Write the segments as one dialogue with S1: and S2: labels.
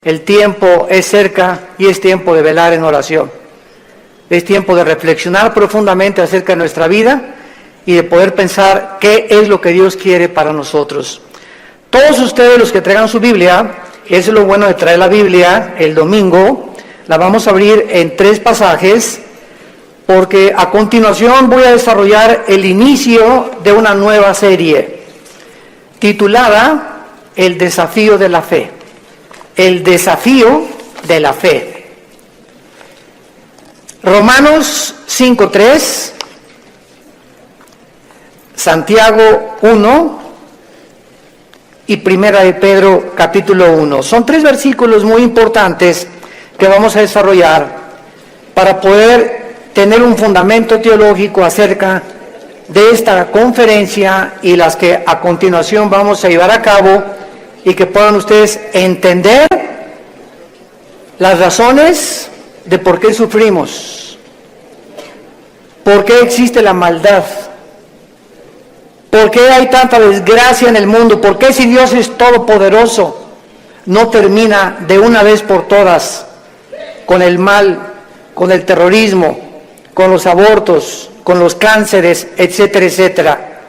S1: El tiempo es cerca y es tiempo de velar en oración. Es tiempo de reflexionar profundamente acerca de nuestra vida y de poder pensar qué es lo que Dios quiere para nosotros. Todos ustedes, los que traigan su Biblia, eso es lo bueno de traer la Biblia el domingo, la vamos a abrir en 3 pasajes, porque a continuación voy a desarrollar el inicio de una nueva serie, titulada El desafío de la fe. El desafío de la fe. Romanos 5:3, Santiago 1 y Primera de Pedro capítulo 1. Son 3 versículos muy importantes que vamos a desarrollar para poder tener un fundamento teológico acerca de esta conferencia y las que a continuación vamos a llevar a cabo, y que puedan ustedes entender las razones de por qué sufrimos, por qué existe la maldad, por qué hay tanta desgracia en el mundo, por qué, si Dios es todopoderoso, no termina de una vez por todas con el mal, con el terrorismo, con los abortos, con los cánceres, etcétera, etcétera.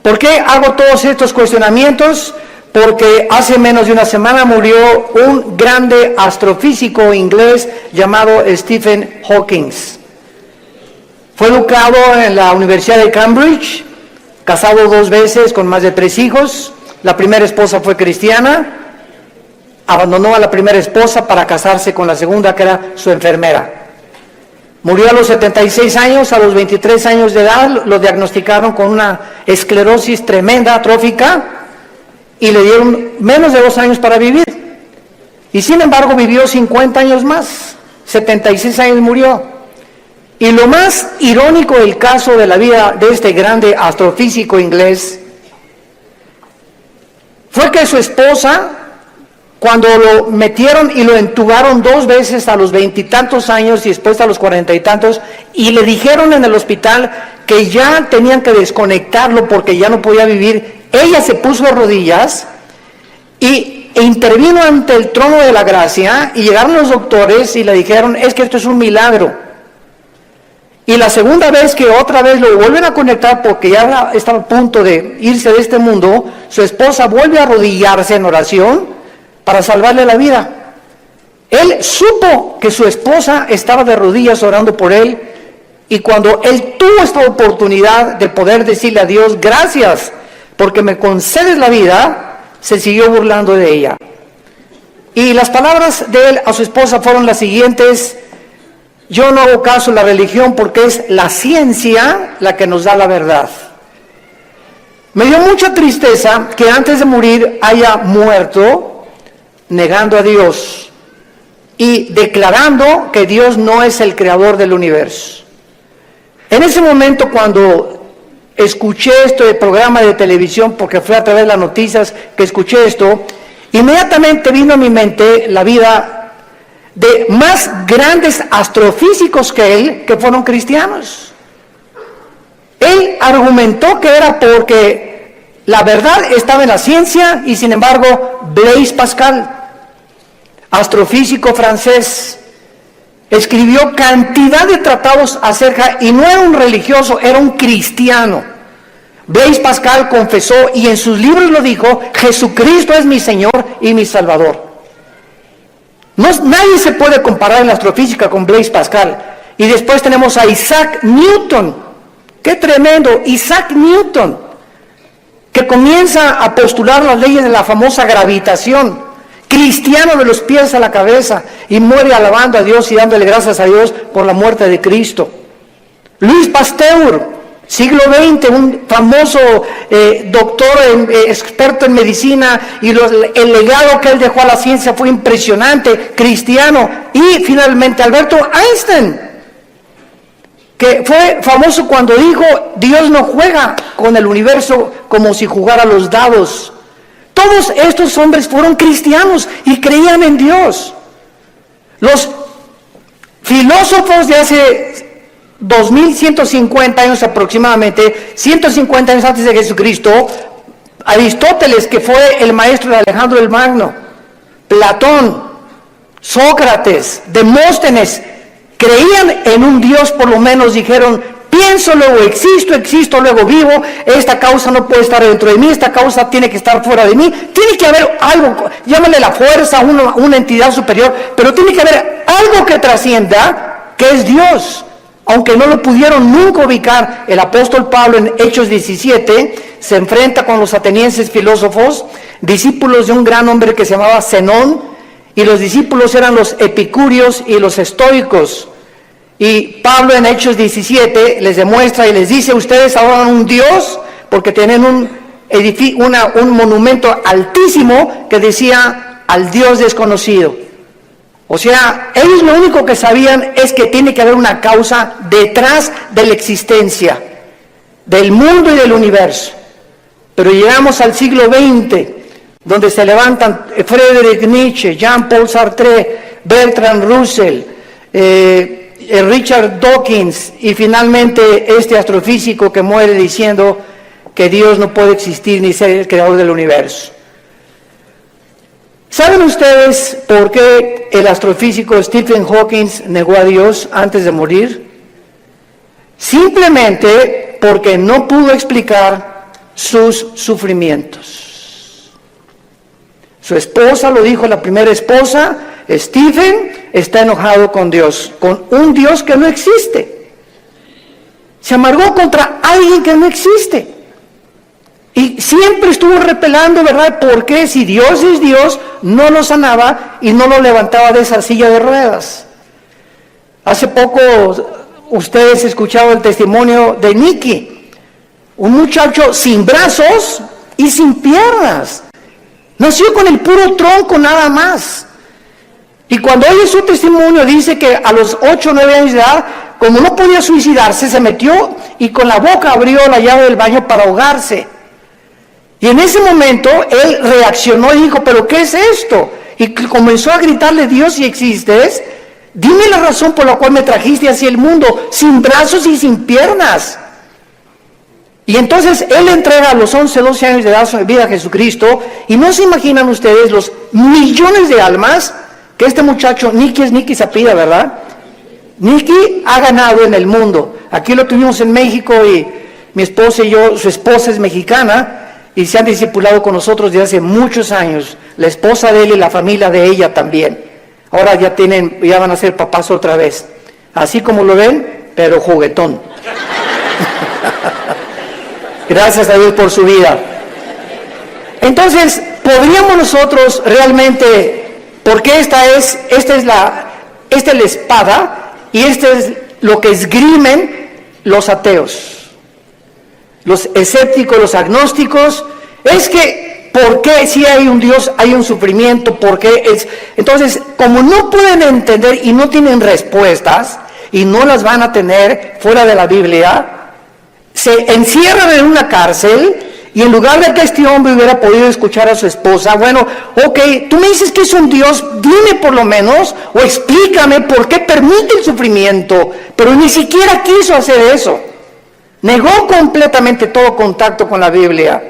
S1: ¿Por qué hago todos estos cuestionamientos? Porque hace menos de una semana murió un grande astrofísico inglés llamado Stephen Hawking. Fue educado en la Universidad de Cambridge, casado 2 veces con más de 3 hijos. La primera esposa fue cristiana, abandonó a la primera esposa para casarse con la segunda, que era su enfermera. Murió a los 76 años, a los 23 años de edad lo diagnosticaron con una esclerosis tremenda, atrófica, y le dieron menos de 2 años para vivir. Y sin embargo vivió 50 años más, 76 años murió. Y lo más irónico del caso de la vida de este grande astrofísico inglés fue que su esposa, cuando lo metieron y lo entubaron 2 veces a los 20 y tantos años y después a los 40 y tantos, y le dijeron en el hospital que ya tenían que desconectarlo porque ya no podía vivir, ella se puso de rodillas e intervino ante el trono de la gracia, y llegaron los doctores y le dijeron: es que esto es un milagro. Y la segunda vez que otra vez lo vuelven a conectar porque ya estaba a punto de irse de este mundo, su esposa vuelve a arrodillarse en oración para salvarle la vida. Él supo que su esposa estaba de rodillas orando por él, y cuando él tuvo esta oportunidad de poder decirle a Dios: gracias porque me concedes la vida, se siguió burlando de ella. Y las palabras de él a su esposa fueron las siguientes: yo no hago caso a la religión porque es la ciencia la que nos da la verdad. Me dio mucha tristeza que antes de morir haya muerto negando a Dios y declarando que Dios no es el creador del universo. En ese momento, cuando escuché este programa de televisión, porque fue a través de las noticias que escuché esto, inmediatamente vino a mi mente la vida de más grandes astrofísicos que él, que fueron cristianos. Él argumentó que era porque la verdad estaba en la ciencia, y sin embargo Blaise Pascal, astrofísico francés, escribió cantidad de tratados acerca, y no era un religioso, era un cristiano. Blaise Pascal confesó, y en sus libros lo dijo: Jesucristo es mi Señor y mi Salvador. Nadie se puede comparar en la astrofísica con Blaise Pascal. Y después tenemos a Isaac Newton. ¡Qué tremendo! Isaac Newton, que comienza a postular las leyes de la famosa gravitación. Cristiano de los pies a la cabeza, y muere alabando a Dios y dándole gracias a Dios por la muerte de Cristo. Louis Pasteur, siglo XX, un famoso doctor, experto en medicina, y el legado que él dejó a la ciencia fue impresionante, cristiano. Y finalmente Alberto Einstein, que fue famoso cuando dijo: Dios no juega con el universo como si jugara los dados. Todos estos hombres fueron cristianos y creían en Dios. Los filósofos de hace 2150 años aproximadamente, 150 años antes de Jesucristo, Aristóteles, que fue el maestro de Alejandro el Magno, Platón, Sócrates, Demóstenes, creían en un Dios, por lo menos dijeron, pienso, luego existo, luego vivo, esta causa no puede estar dentro de mí, esta causa tiene que estar fuera de mí, tiene que haber algo, llámale la fuerza, una entidad superior, pero tiene que haber algo que trascienda, que es Dios. Aunque no lo pudieron nunca ubicar, el apóstol Pablo en Hechos 17 se enfrenta con los atenienses filósofos, discípulos de un gran hombre que se llamaba Zenón, y los discípulos eran los epicúreos y los estoicos. Y Pablo en Hechos 17 les demuestra y les dice, ustedes adoran un Dios porque tienen un monumento altísimo que decía al Dios desconocido. O sea, ellos lo único que sabían es que tiene que haber una causa detrás de la existencia, del mundo y del universo. Pero llegamos al siglo XX, donde se levantan Friedrich Nietzsche, Jean-Paul Sartre, Bertrand Russell, Richard Dawkins y finalmente este astrofísico que muere diciendo que Dios no puede existir ni ser el creador del universo. ¿Saben ustedes por qué el astrofísico Stephen Hawking negó a Dios antes de morir? Simplemente porque no pudo explicar sus sufrimientos. Su esposa lo dijo, la primera esposa, Stephen está enojado con Dios, con un Dios que no existe. Se amargó contra alguien que no existe. Y siempre estuvo repelando, ¿verdad? ¿Por qué? Si Dios es Dios, no lo sanaba y no lo levantaba de esa silla de ruedas. Hace poco ustedes escucharon el testimonio de Nicky, un muchacho sin brazos y sin piernas. Nació con el puro tronco nada más. Y cuando oye su testimonio dice que a los 8 o 9 años de edad, como no podía suicidarse, se metió y con la boca abrió la llave del baño para ahogarse. Y en ese momento él reaccionó y dijo, ¿pero qué es esto? Y comenzó a gritarle, Dios, si existes, dime la razón por la cual me trajiste hacia el mundo, sin brazos y sin piernas. Y entonces él entrega a los 11, 12 años de edad su vida a Jesucristo, y no se imaginan ustedes los millones de almas que este muchacho, Nicky se apellida, ¿verdad? Nicky ha ganado en el mundo. Aquí lo tuvimos en México y mi esposa y yo, su esposa es mexicana, y se han discipulado con nosotros desde hace muchos años, la esposa de él y la familia de ella también. Ahora ya van a ser papás otra vez, así como lo ven, pero juguetón. Gracias a Dios por su vida. Entonces, podríamos nosotros realmente, porque esta es la espada y este es lo que esgrimen los ateos. Los escépticos, los agnósticos, es que, ¿por qué si hay un Dios, hay un sufrimiento? ¿Por qué es? Entonces, como no pueden entender y no tienen respuestas, y no las van a tener fuera de la Biblia, se encierran en una cárcel, y en lugar de que este hombre hubiera podido escuchar a su esposa, bueno, ok, tú me dices que es un Dios, dime por lo menos, o explícame por qué permite el sufrimiento, pero ni siquiera quiso hacer eso. Negó completamente todo contacto con la Biblia.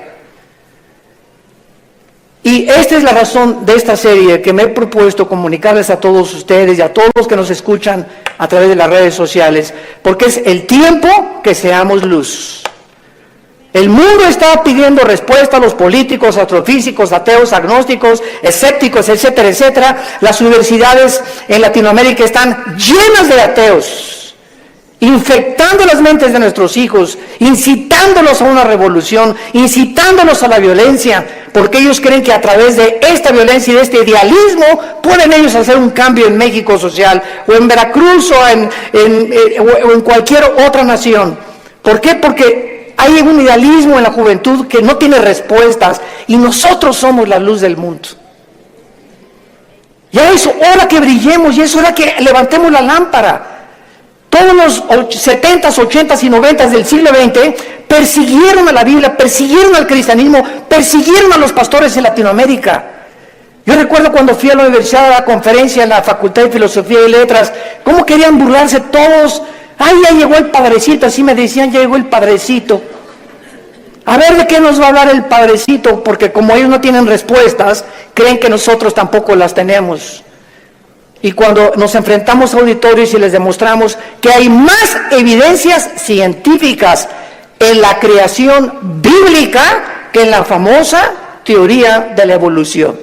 S1: Y esta es la razón de esta serie que me he propuesto comunicarles a todos ustedes y a todos los que nos escuchan a través de las redes sociales, porque es el tiempo que seamos luz. El mundo está pidiendo respuesta a los políticos, astrofísicos, ateos, agnósticos, escépticos, etcétera, etcétera. Las universidades en Latinoamérica están llenas de ateos, infectando las mentes de nuestros hijos, incitándolos a una revolución, incitándolos a la violencia, porque ellos creen que a través de esta violencia y de este idealismo pueden ellos hacer un cambio en México social, o en Veracruz, o en cualquier otra nación. ¿Por qué? Porque hay un idealismo en la juventud que no tiene respuestas, y nosotros somos la luz del mundo. Ya es hora que brillemos, y es hora que levantemos la lámpara. Todos los 70s, 80s y 90s del siglo XX persiguieron a la Biblia, persiguieron al cristianismo, persiguieron a los pastores en Latinoamérica. Yo recuerdo cuando fui a la universidad a la conferencia en la Facultad de Filosofía y Letras, cómo querían burlarse todos. ¡Ay, ya llegó el padrecito! Así me decían, ya llegó el padrecito. A ver de qué nos va a hablar el Padrecito, porque como ellos no tienen respuestas, creen que nosotros tampoco las tenemos. Y cuando nos enfrentamos a auditorios y les demostramos que hay más evidencias científicas en la creación bíblica que en la famosa teoría de la evolución.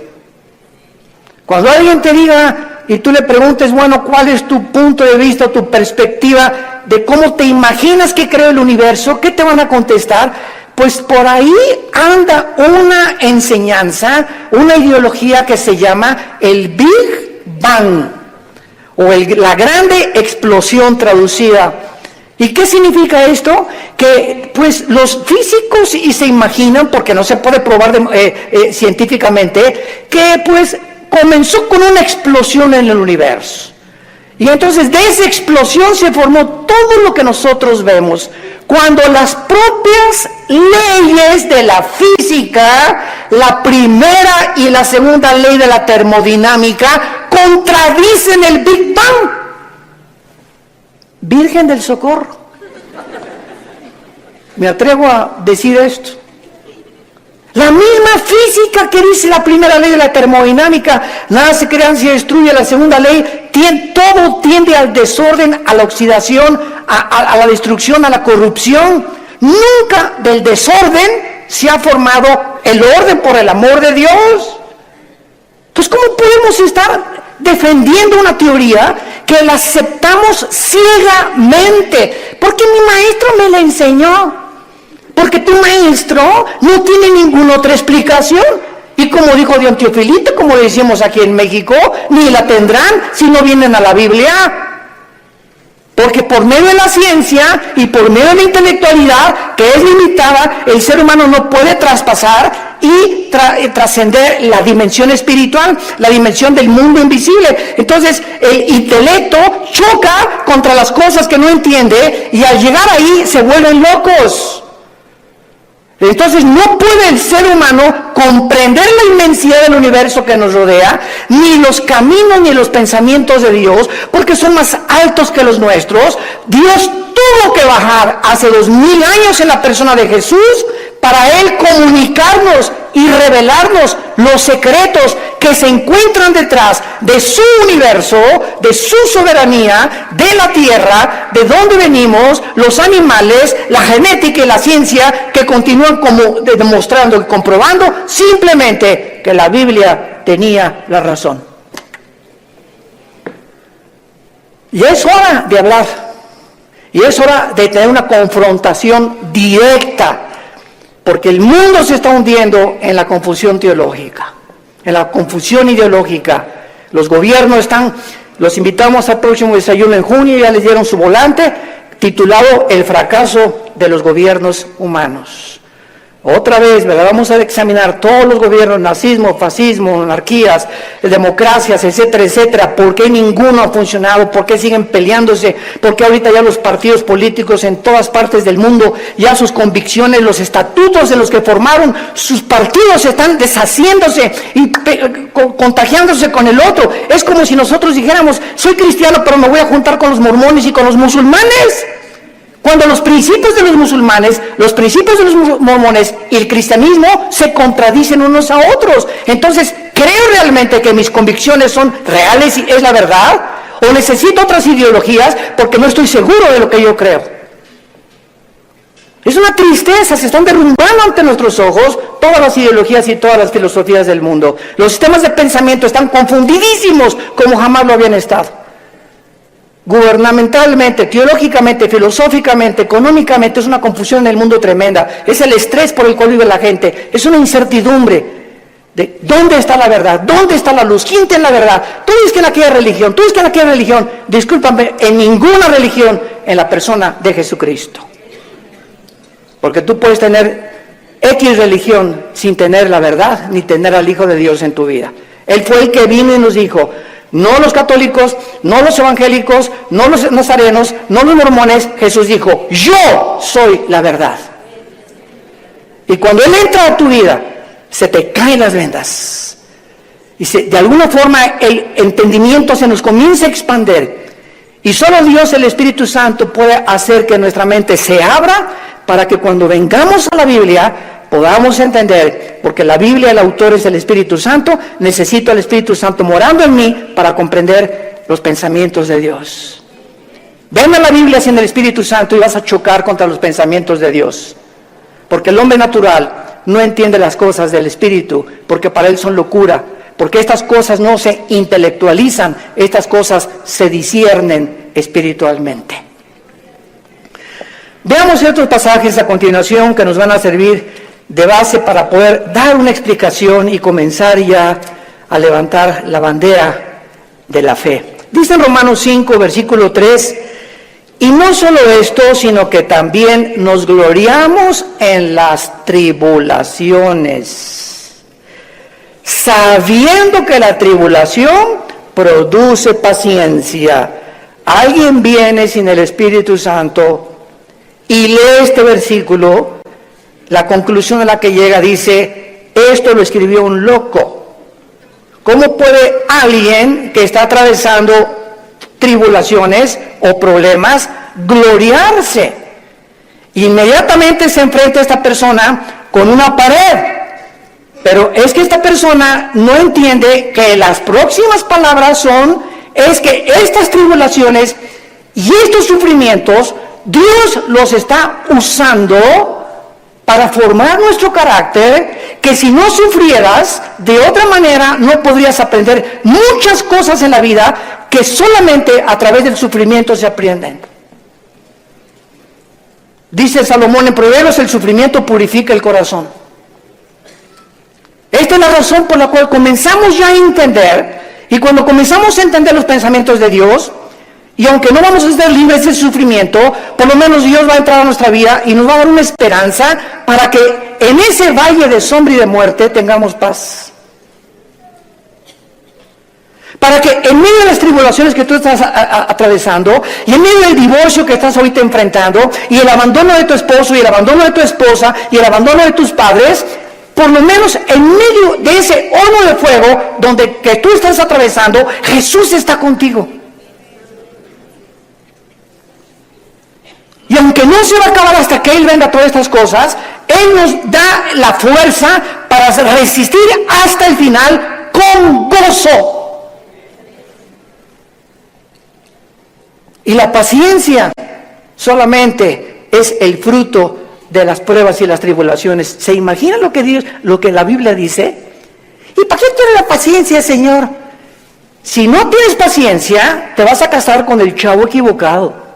S1: Cuando alguien te diga y tú le preguntes, bueno, ¿cuál es tu punto de vista, tu perspectiva de cómo te imaginas que creó el universo? ¿Qué te van a contestar? Pues por ahí anda una enseñanza, una ideología que se llama el Big Bang, o la grande explosión traducida. ¿Y qué significa esto? Que pues los físicos y se imaginan, porque no se puede probar científicamente, que pues comenzó con una explosión en el universo. Y entonces de esa explosión se formó todo lo que nosotros vemos. Cuando las propias leyes de la física, la primera y la segunda ley de la termodinámica, contradicen el Big Bang. Virgen del Socorro. Me atrevo a decir esto. La misma física que dice la primera ley de la termodinámica, nada se crea, se destruye. La segunda ley, todo tiende al desorden, a la oxidación, a la destrucción, a la corrupción. Nunca del desorden se ha formado el orden, por el amor de Dios. Entonces, ¿cómo podemos estar defendiendo una teoría que la aceptamos ciegamente? Porque mi maestro me la enseñó. Porque tu maestro no tiene ninguna otra explicación. Y como dijo Dion Teofilito, como decimos aquí en México, ni la tendrán si no vienen a la Biblia. Porque por medio de la ciencia y por medio de la intelectualidad, que es limitada, el ser humano no puede traspasar y trascender la dimensión espiritual, la dimensión del mundo invisible. Entonces, el intelecto choca contra las cosas que no entiende y al llegar ahí se vuelven locos. Entonces no puede el ser humano comprender la inmensidad del universo que nos rodea, ni los caminos ni los pensamientos de Dios, porque son más altos que los nuestros. Dios tuvo que bajar hace 2000 años en la persona de Jesús para Él comunicarnos y revelarnos los secretos que se encuentran detrás de su universo, de su soberanía, de la tierra, de dónde venimos, los animales, la genética y la ciencia, que continúan como demostrando y comprobando simplemente que la Biblia tenía la razón. Y es hora de hablar, y es hora de tener una confrontación directa, porque el mundo se está hundiendo en la confusión teológica, en la confusión ideológica. Los gobiernos los invitamos al próximo desayuno en junio, ya les dieron su volante, titulado El fracaso de los gobiernos humanos. Otra vez, ¿verdad? Vamos a examinar todos los gobiernos, nazismo, fascismo, monarquías, democracias, etcétera, etcétera. ¿Por qué ninguno ha funcionado? ¿Por qué siguen peleándose? ¿Por qué ahorita ya los partidos políticos en todas partes del mundo, ya sus convicciones, los estatutos de los que formaron sus partidos están deshaciéndose y contagiándose con el otro? Es como si nosotros dijéramos, soy cristiano, pero me voy a juntar con los mormones y con los musulmanes. Cuando los principios de los musulmanes, los principios de los mormones y el cristianismo se contradicen unos a otros. Entonces, ¿creo realmente que mis convicciones son reales y es la verdad? ¿O necesito otras ideologías porque no estoy seguro de lo que yo creo? Es una tristeza, se están derrumbando ante nuestros ojos todas las ideologías y todas las filosofías del mundo. Los sistemas de pensamiento están confundidísimos como jamás lo habían estado. Gubernamentalmente, teológicamente, filosóficamente, económicamente, es una confusión en el mundo tremenda. Es el estrés por el cual vive la gente. Es una incertidumbre de dónde está la verdad, dónde está la luz, quién tiene la verdad. Tú dices que en aquella religión, tú dices que en aquella religión. Discúlpame, en ninguna religión, en la persona de Jesucristo. Porque tú puedes tener X religión sin tener la verdad, ni tener al Hijo de Dios en tu vida. Él fue el que vino y nos dijo: no los católicos, no los evangélicos, no los nazarenos, no los mormones. Jesús dijo: yo soy la verdad. Y cuando Él entra a tu vida, se te caen las vendas. Y de alguna forma el entendimiento se nos comienza a expandir. Y solo Dios, el Espíritu Santo, puede hacer que nuestra mente se abra para que cuando vengamos a la Biblia podamos entender, porque la Biblia, el autor es el Espíritu Santo, necesito al Espíritu Santo morando en mí para comprender los pensamientos de Dios. Ven a la Biblia sin el Espíritu Santo y vas a chocar contra los pensamientos de Dios, porque el hombre natural no entiende las cosas del Espíritu, porque para él son locura, porque estas cosas no se intelectualizan, estas cosas se disciernen espiritualmente. Veamos otros pasajes a continuación que nos van a servir de base para poder dar una explicación y comenzar ya a levantar la bandera de la fe. Dice en Romanos 5, versículo 3, y no solo esto, sino que también nos gloriamos en las tribulaciones, sabiendo que la tribulación produce paciencia. Alguien viene sin el Espíritu Santo y lee este versículo, la conclusión a la que llega dice, esto lo escribió un loco. ¿Cómo puede alguien que está atravesando tribulaciones o problemas gloriarse? Inmediatamente se enfrenta a esta persona con una pared. Pero es que esta persona no entiende que las próximas palabras es que estas tribulaciones y estos sufrimientos, Dios los está usando para formar nuestro carácter, que si no sufrieras, de otra manera no podrías aprender muchas cosas en la vida que solamente a través del sufrimiento se aprenden. Dice Salomón en Proverbios, el sufrimiento purifica el corazón. Esta es la razón por la cual comenzamos ya a entender, y cuando comenzamos a entender los pensamientos de Dios, y aunque no vamos a estar libres del sufrimiento, por lo menos Dios va a entrar a nuestra vida y nos va a dar una esperanza para que en ese valle de sombra y de muerte tengamos paz. Para que en medio de las tribulaciones que tú estás atravesando, y en medio del divorcio que estás ahorita enfrentando, y el abandono de tu esposo, y el abandono de tu esposa, y el abandono de tus padres, por lo menos en medio de ese horno de fuego que tú estás atravesando, Jesús está contigo. Y aunque no se va a acabar hasta que Él venga todas estas cosas, Él nos da la fuerza para resistir hasta el final con gozo. Y la paciencia solamente es el fruto de las pruebas y las tribulaciones. ¿Se imagina lo que la Biblia dice? ¿Y para qué quiere la paciencia, Señor? Si no tienes paciencia, te vas a casar con el chavo equivocado.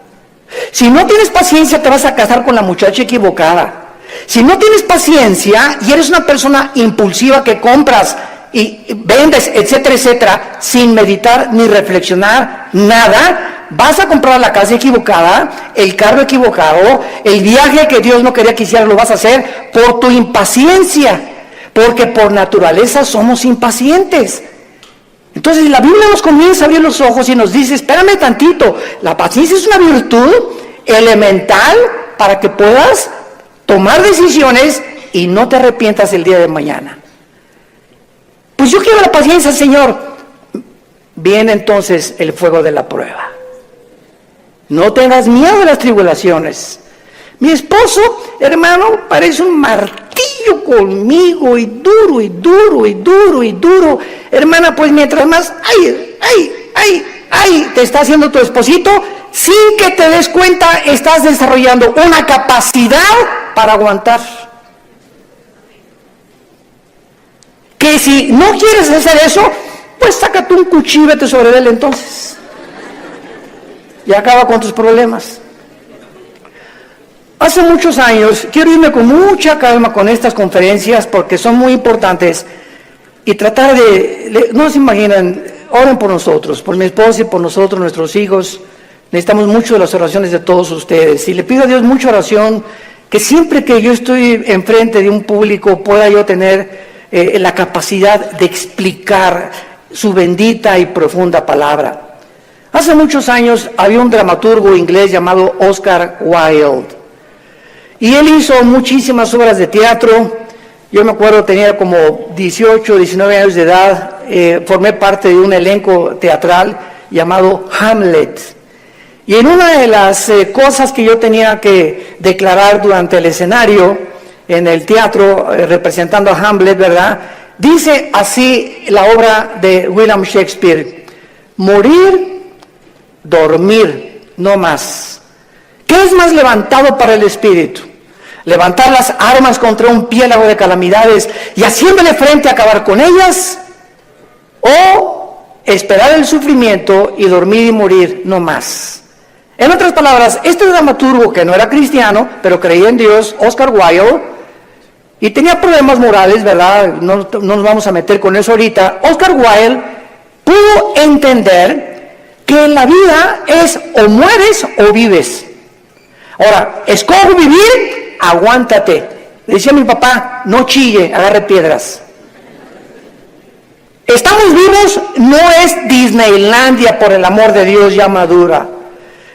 S1: Si no tienes paciencia, te vas a casar con la muchacha equivocada. Si no tienes paciencia y eres una persona impulsiva que compras y vendes, etcétera, etcétera, sin meditar ni reflexionar nada, vas a comprar la casa equivocada, el carro equivocado, el viaje que Dios no quería que hicieras lo vas a hacer por tu impaciencia, porque por naturaleza somos impacientes. Entonces la Biblia nos comienza a abrir los ojos y nos dice, espérame tantito, la paciencia es una virtud elemental para que puedas tomar decisiones y no te arrepientas el día de mañana. Pues yo quiero la paciencia, Señor. Viene entonces el fuego de la prueba. No tengas miedo de las tribulaciones. Mi esposo, hermano, parece un martillo conmigo, y duro, y duro, y duro, y duro. Hermana, pues mientras más, te está haciendo tu esposito, sin que te des cuenta, estás desarrollando una capacidad para aguantar. Que si no quieres hacer eso, pues sácate un cuchillo y vete sobre él entonces. Y acaba con tus problemas. Hace muchos años, quiero irme con mucha calma con estas conferencias porque son muy importantes y tratar no se imaginan, oren por nosotros, por mi esposa y por nosotros, nuestros hijos. Necesitamos mucho de las oraciones de todos ustedes y le pido a Dios mucha oración, que siempre que yo estoy enfrente de un público pueda yo tener la capacidad de explicar su bendita y profunda palabra. Hace muchos años había un dramaturgo inglés llamado Oscar Wilde. Y él hizo muchísimas obras de teatro. Yo me acuerdo, tenía como 18, 19 años de edad, formé parte de un elenco teatral llamado Hamlet. Y en una de las cosas que yo tenía que declarar durante el escenario, en el teatro, representando a Hamlet, ¿verdad? Dice así la obra de William Shakespeare: morir, dormir, no más. ¿Qué es más levantado para el espíritu? ¿Levantar las armas contra un piélago de calamidades y haciéndole frente a acabar con ellas? ¿O esperar el sufrimiento y dormir y morir, no más? En otras palabras, este dramaturgo, que no era cristiano, pero creía en Dios, Oscar Wilde, y tenía problemas morales, ¿verdad? No nos vamos a meter con eso ahorita. Oscar Wilde pudo entender que en la vida es o mueres o vives. Ahora, escojo vivir, aguántate. Le decía a mi papá, no chille, agarre piedras. Estamos vivos, no es Disneylandia, por el amor de Dios, ya madura.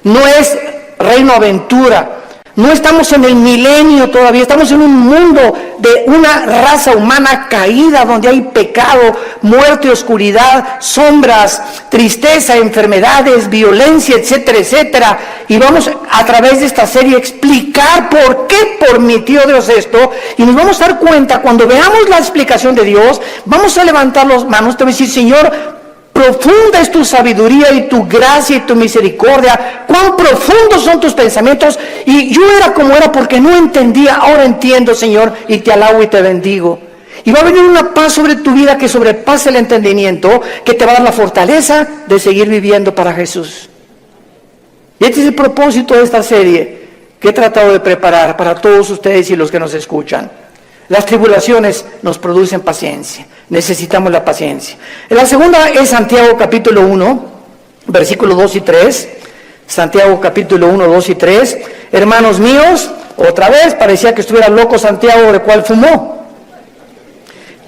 S1: No es Reino Aventura. No estamos en el milenio todavía, estamos en un mundo de una raza humana caída, donde hay pecado, muerte, oscuridad, sombras, tristeza, enfermedades, violencia, etcétera, etcétera. Y vamos a través de esta serie a explicar por qué permitió Dios esto, y nos vamos a dar cuenta, cuando veamos la explicación de Dios, vamos a levantar las manos, te voy a decir: Señor, profunda es tu sabiduría y tu gracia y tu misericordia. Cuán profundos son tus pensamientos. Y yo era como era porque no entendía. Ahora entiendo, Señor, y te alabo y te bendigo. Y va a venir una paz sobre tu vida que sobrepasa el entendimiento, que te va a dar la fortaleza de seguir viviendo para Jesús. Y este es el propósito de esta serie que he tratado de preparar para todos ustedes y los que nos escuchan. Las tribulaciones nos producen paciencia. Necesitamos la paciencia. La segunda es Santiago capítulo 1, versículos 2 y 3. Santiago capítulo 1, 2 y 3. Hermanos míos, otra vez parecía que estuviera loco Santiago, de cual fumó.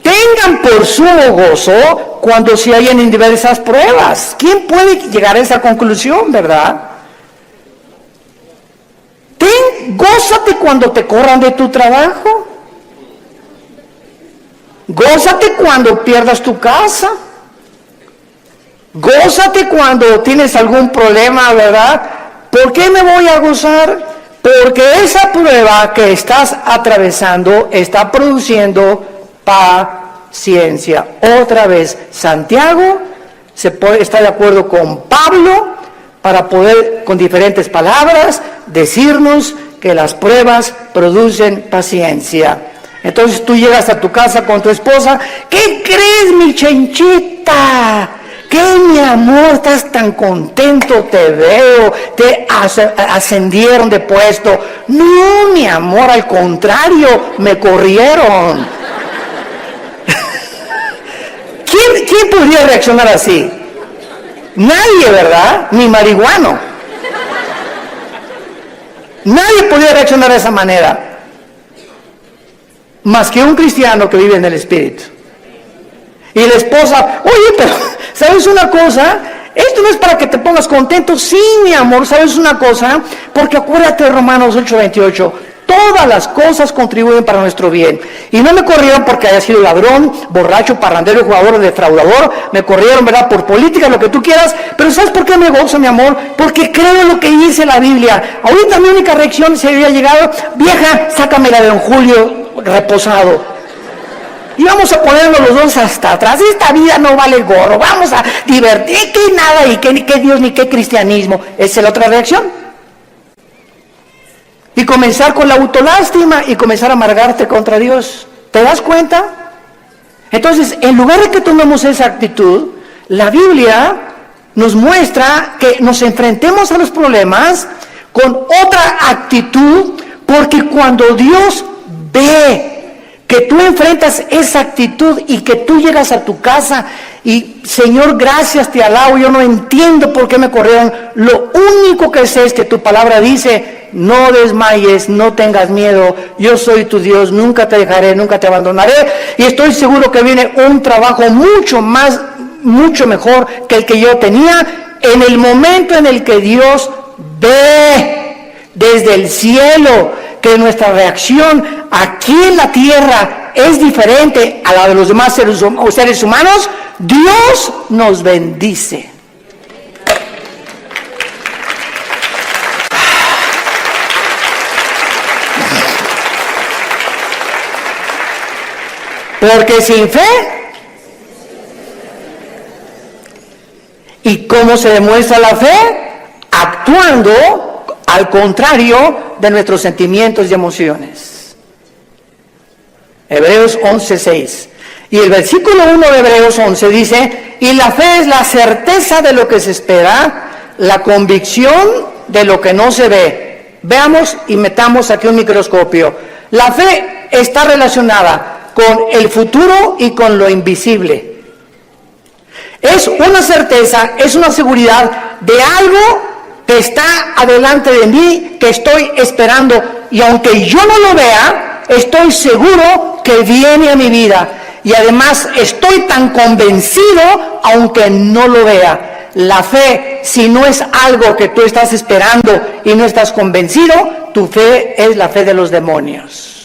S1: Tengan por sumo gozo cuando se hallen en diversas pruebas. ¿Quién puede llegar a esa conclusión, verdad? Gózate cuando te corran de tu trabajo. Gózate cuando pierdas tu casa. Gózate cuando tienes algún problema, ¿verdad? ¿Por qué me voy a gozar? Porque esa prueba que estás atravesando está produciendo paciencia. Otra vez, Santiago está de acuerdo con Pablo para poder, con diferentes palabras, decirnos que las pruebas producen paciencia. Entonces tú llegas a tu casa con tu esposa: ¿qué crees, mi chenchita? ¿Qué, mi amor? Estás tan contento, te veo, te ascendieron de puesto. No, mi amor, al contrario, me corrieron. ¿Quién podría reaccionar así? Nadie, ¿verdad? Ni marihuano. Nadie podría reaccionar de esa manera, más que un cristiano que vive en el Espíritu. Y la esposa: oye, pero ¿sabes una cosa? Esto no es para que te pongas contento. Sí, mi amor, ¿sabes una cosa? Porque acuérdate de Romanos 8:28. Todas las cosas contribuyen para nuestro bien. Y no me corrieron porque haya sido ladrón, borracho, parrandero, jugador, defraudador. Me corrieron, ¿verdad?, por política, lo que tú quieras. Pero ¿sabes por qué me gozo, mi amor? Porque creo en lo que dice la Biblia. Ahorita mi única reacción se había llegado: vieja, sácamela de don Julio reposado. Y vamos a ponernos los dos hasta atrás. Esta vida no vale gorro. Vamos a divertir, que nada, y que Dios ni qué cristianismo. Esa es la otra reacción. Y comenzar con la autolástima y comenzar a amargarte contra Dios. ¿Te das cuenta? Entonces, en lugar de que tomemos esa actitud, la Biblia nos muestra que nos enfrentemos a los problemas con otra actitud, porque cuando Dios ve que tú enfrentas esa actitud y que tú llegas a tu casa y: Señor, gracias, te alabo, yo no entiendo por qué me corrieron, lo único que sé es que tu palabra dice: no desmayes, no tengas miedo, yo soy tu Dios, nunca te dejaré, nunca te abandonaré. Y estoy seguro que viene un trabajo mucho mejor que el que yo tenía. En el momento en el que Dios ve desde el cielo que nuestra reacción aquí en la tierra es diferente a la de los demás seres humanos, Dios nos bendice. Porque sin fe. ¿Y cómo se demuestra la fe? Actuando al contrario de nuestros sentimientos y emociones. Hebreos 11:6. Y el versículo 1 de Hebreos 11 dice, y la fe es la certeza de lo que se espera, la convicción de lo que no se ve. Veamos y metamos aquí un microscopio. La fe está relacionada con el futuro y con lo invisible. Es una certeza, es una seguridad de algo que está adelante de mí, que estoy esperando. Y aunque yo no lo vea, estoy seguro que viene a mi vida. Y además estoy tan convencido, aunque no lo vea. La fe, si no es algo que tú estás esperando y no estás convencido, tu fe es la fe de los demonios.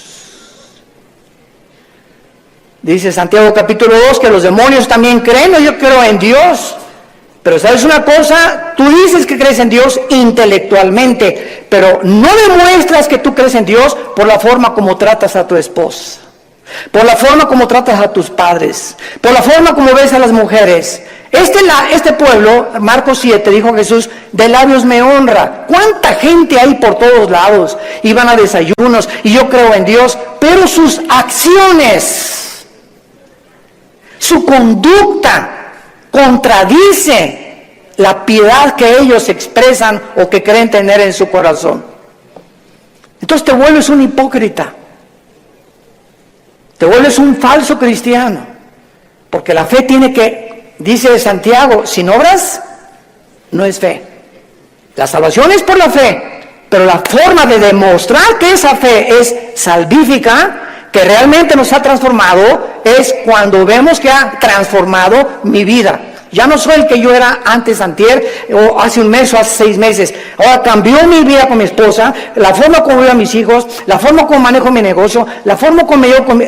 S1: Dice Santiago capítulo 2 que los demonios también creen. No, yo creo en Dios. Pero ¿sabes una cosa? Tú dices que crees en Dios intelectualmente, pero no demuestras que tú crees en Dios por la forma como tratas a tu esposa, por la forma como tratas a tus padres, por la forma como ves a las mujeres. Este pueblo, Marcos 7, dijo Jesús, de labios me honra. ¿Cuánta gente hay por todos lados? Iban a desayunos y yo creo en Dios, pero sus acciones, su conducta contradice la piedad que ellos expresan o que creen tener en su corazón. Entonces te vuelves un hipócrita. Te vuelves un falso cristiano, porque la fe tiene que, dice Santiago, sin obras no es fe. La salvación es por la fe, pero la forma de demostrar que esa fe es salvífica, que realmente nos ha transformado, es cuando vemos que ha transformado mi vida. Ya no soy el que yo era antes, antier, o hace un mes o hace 6 meses. Ahora cambió mi vida con mi esposa, la forma como veo a mis hijos, la forma como manejo mi negocio, la forma como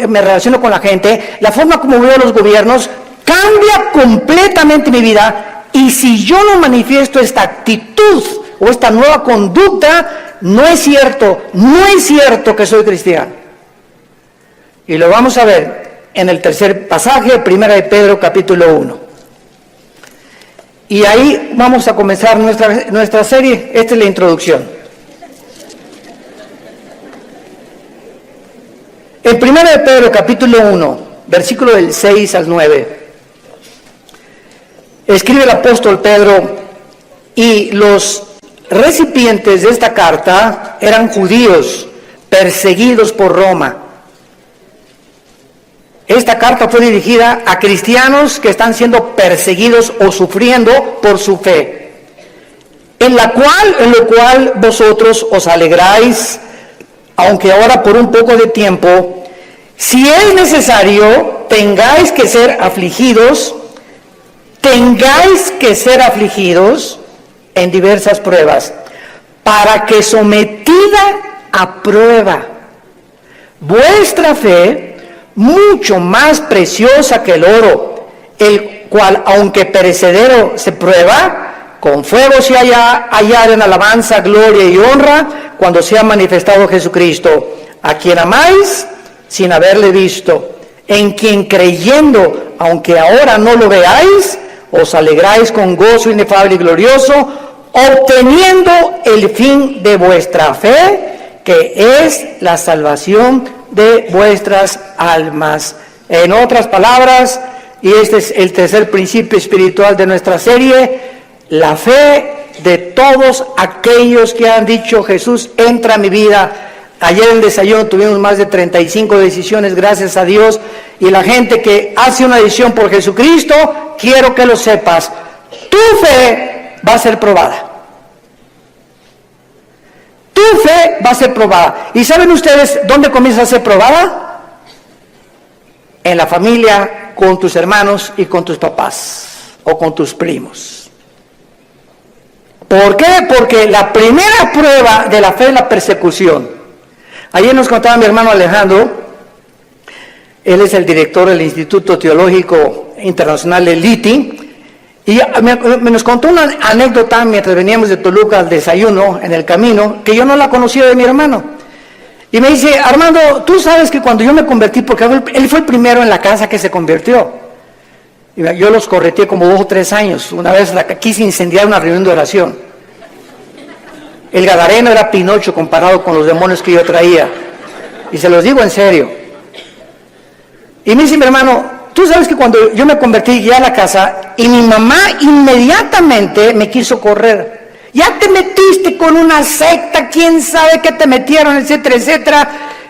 S1: me relaciono con la gente, la forma como veo los gobiernos, cambia completamente mi vida. Y si yo no manifiesto esta actitud o esta nueva conducta, no es cierto que soy cristiano. Y lo vamos a ver en el tercer pasaje, 1 de Pedro capítulo 1. Y ahí vamos a comenzar nuestra serie. Esta es la introducción. En 1 de Pedro capítulo 1, versículo del 6 al 9, escribe el apóstol Pedro, y los recipientes de esta carta eran judíos perseguidos por Roma. Esta carta fue dirigida a cristianos que están siendo perseguidos o sufriendo por su fe, en lo cual vosotros os alegráis, aunque ahora por un poco de tiempo, si es necesario, tengáis que ser afligidos en diversas pruebas, para que sometida a prueba vuestra fe, mucho más preciosa que el oro, el cual, aunque perecedero se prueba, con fuego se hallar en alabanza, gloria y honra, cuando sea manifestado Jesucristo, a quien amáis sin haberle visto, en quien creyendo, aunque ahora no lo veáis, os alegráis con gozo inefable y glorioso, obteniendo el fin de vuestra fe, que es la salvación de vuestras almas. En otras palabras, y este es el tercer principio espiritual de nuestra serie, la fe de todos aquellos que han dicho: Jesús, entra a mi vida. Ayer en el desayuno tuvimos más de 35 decisiones, gracias a Dios, y la gente que hace una decisión por Jesucristo, quiero que lo sepas, tu fe va a ser probada. Tu fe va a ser probada. ¿Y saben ustedes dónde comienza a ser probada? En la familia, con tus hermanos y con tus papás o con tus primos. ¿Por qué? Porque la primera prueba de la fe es la persecución. Ayer nos contaba mi hermano Alejandro, él es el director del Instituto Teológico Internacional del ITI, y nos contó una anécdota mientras veníamos de Toluca al desayuno, en el camino, que yo no la conocía de mi hermano. Y me dice, Armando, tú sabes que cuando yo me convertí, porque él fue el primero en la casa que se convirtió. Y yo los correteé como 2 o 3 años. Una vez quise incendiar una reunión de oración. El gadareno era Pinocho comparado con los demonios que yo traía. Y se los digo en serio. Y me dice mi hermano, tú sabes que cuando yo me convertí ya a la casa, y mi mamá inmediatamente me quiso correr. Ya te metiste con una secta, quién sabe qué te metieron, etcétera, etcétera.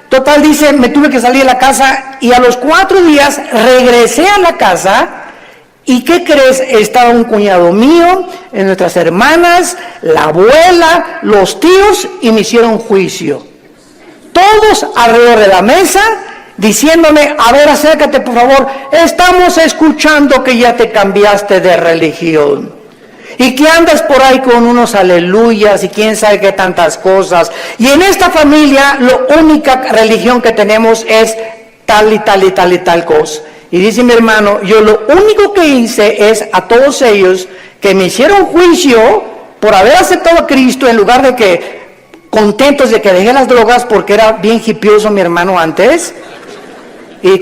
S1: Total, dice, me tuve que salir de la casa y a los 4 días regresé a la casa. ¿Y qué crees? Estaba un cuñado mío, nuestras hermanas, la abuela, los tíos, y me hicieron juicio. Todos alrededor de la mesa, diciéndome, a ver, acércate por favor, estamos escuchando que ya te cambiaste de religión. Y que andas por ahí con unos aleluyas y quién sabe qué tantas cosas. Y en esta familia, la única religión que tenemos es tal y tal y tal y tal cosa. Y dice mi hermano, yo lo único que hice es a todos ellos que me hicieron juicio por haber aceptado a Cristo en lugar de que, contentos de que dejé las drogas porque era bien hipioso mi hermano antes, y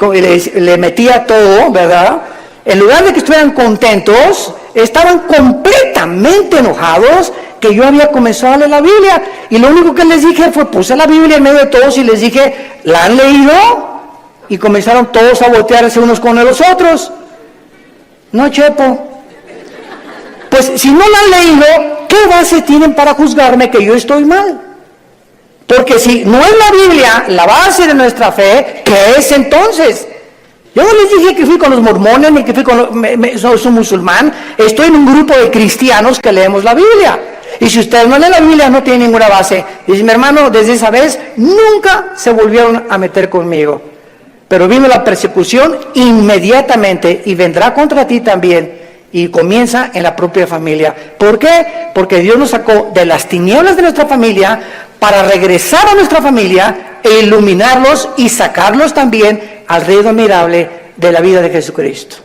S1: le metía todo, ¿verdad? En lugar de que estuvieran contentos, estaban completamente enojados que yo había comenzado a leer la Biblia. Y lo único que les dije fue, puse la Biblia en medio de todos y les dije, ¿la han leído? Y comenzaron todos a voltearse unos con los otros. No, Chepo. Pues si no la han leído, ¿qué base tienen para juzgarme que yo estoy mal? Porque si no es la Biblia la base de nuestra fe, ¿qué es entonces? Yo no les dije que fui con los mormones, ni que fui con soy musulmán. Estoy en un grupo de cristianos que leemos la Biblia. Y si ustedes no leen la Biblia, no tienen ninguna base. Dice mi hermano, desde esa vez, nunca se volvieron a meter conmigo. Pero vino la persecución inmediatamente y vendrá contra ti también. Y comienza en la propia familia. ¿Por qué? Porque Dios nos sacó de las tinieblas de nuestra familia para regresar a nuestra familia e iluminarlos y sacarlos también al reino admirable de la vida de Jesucristo.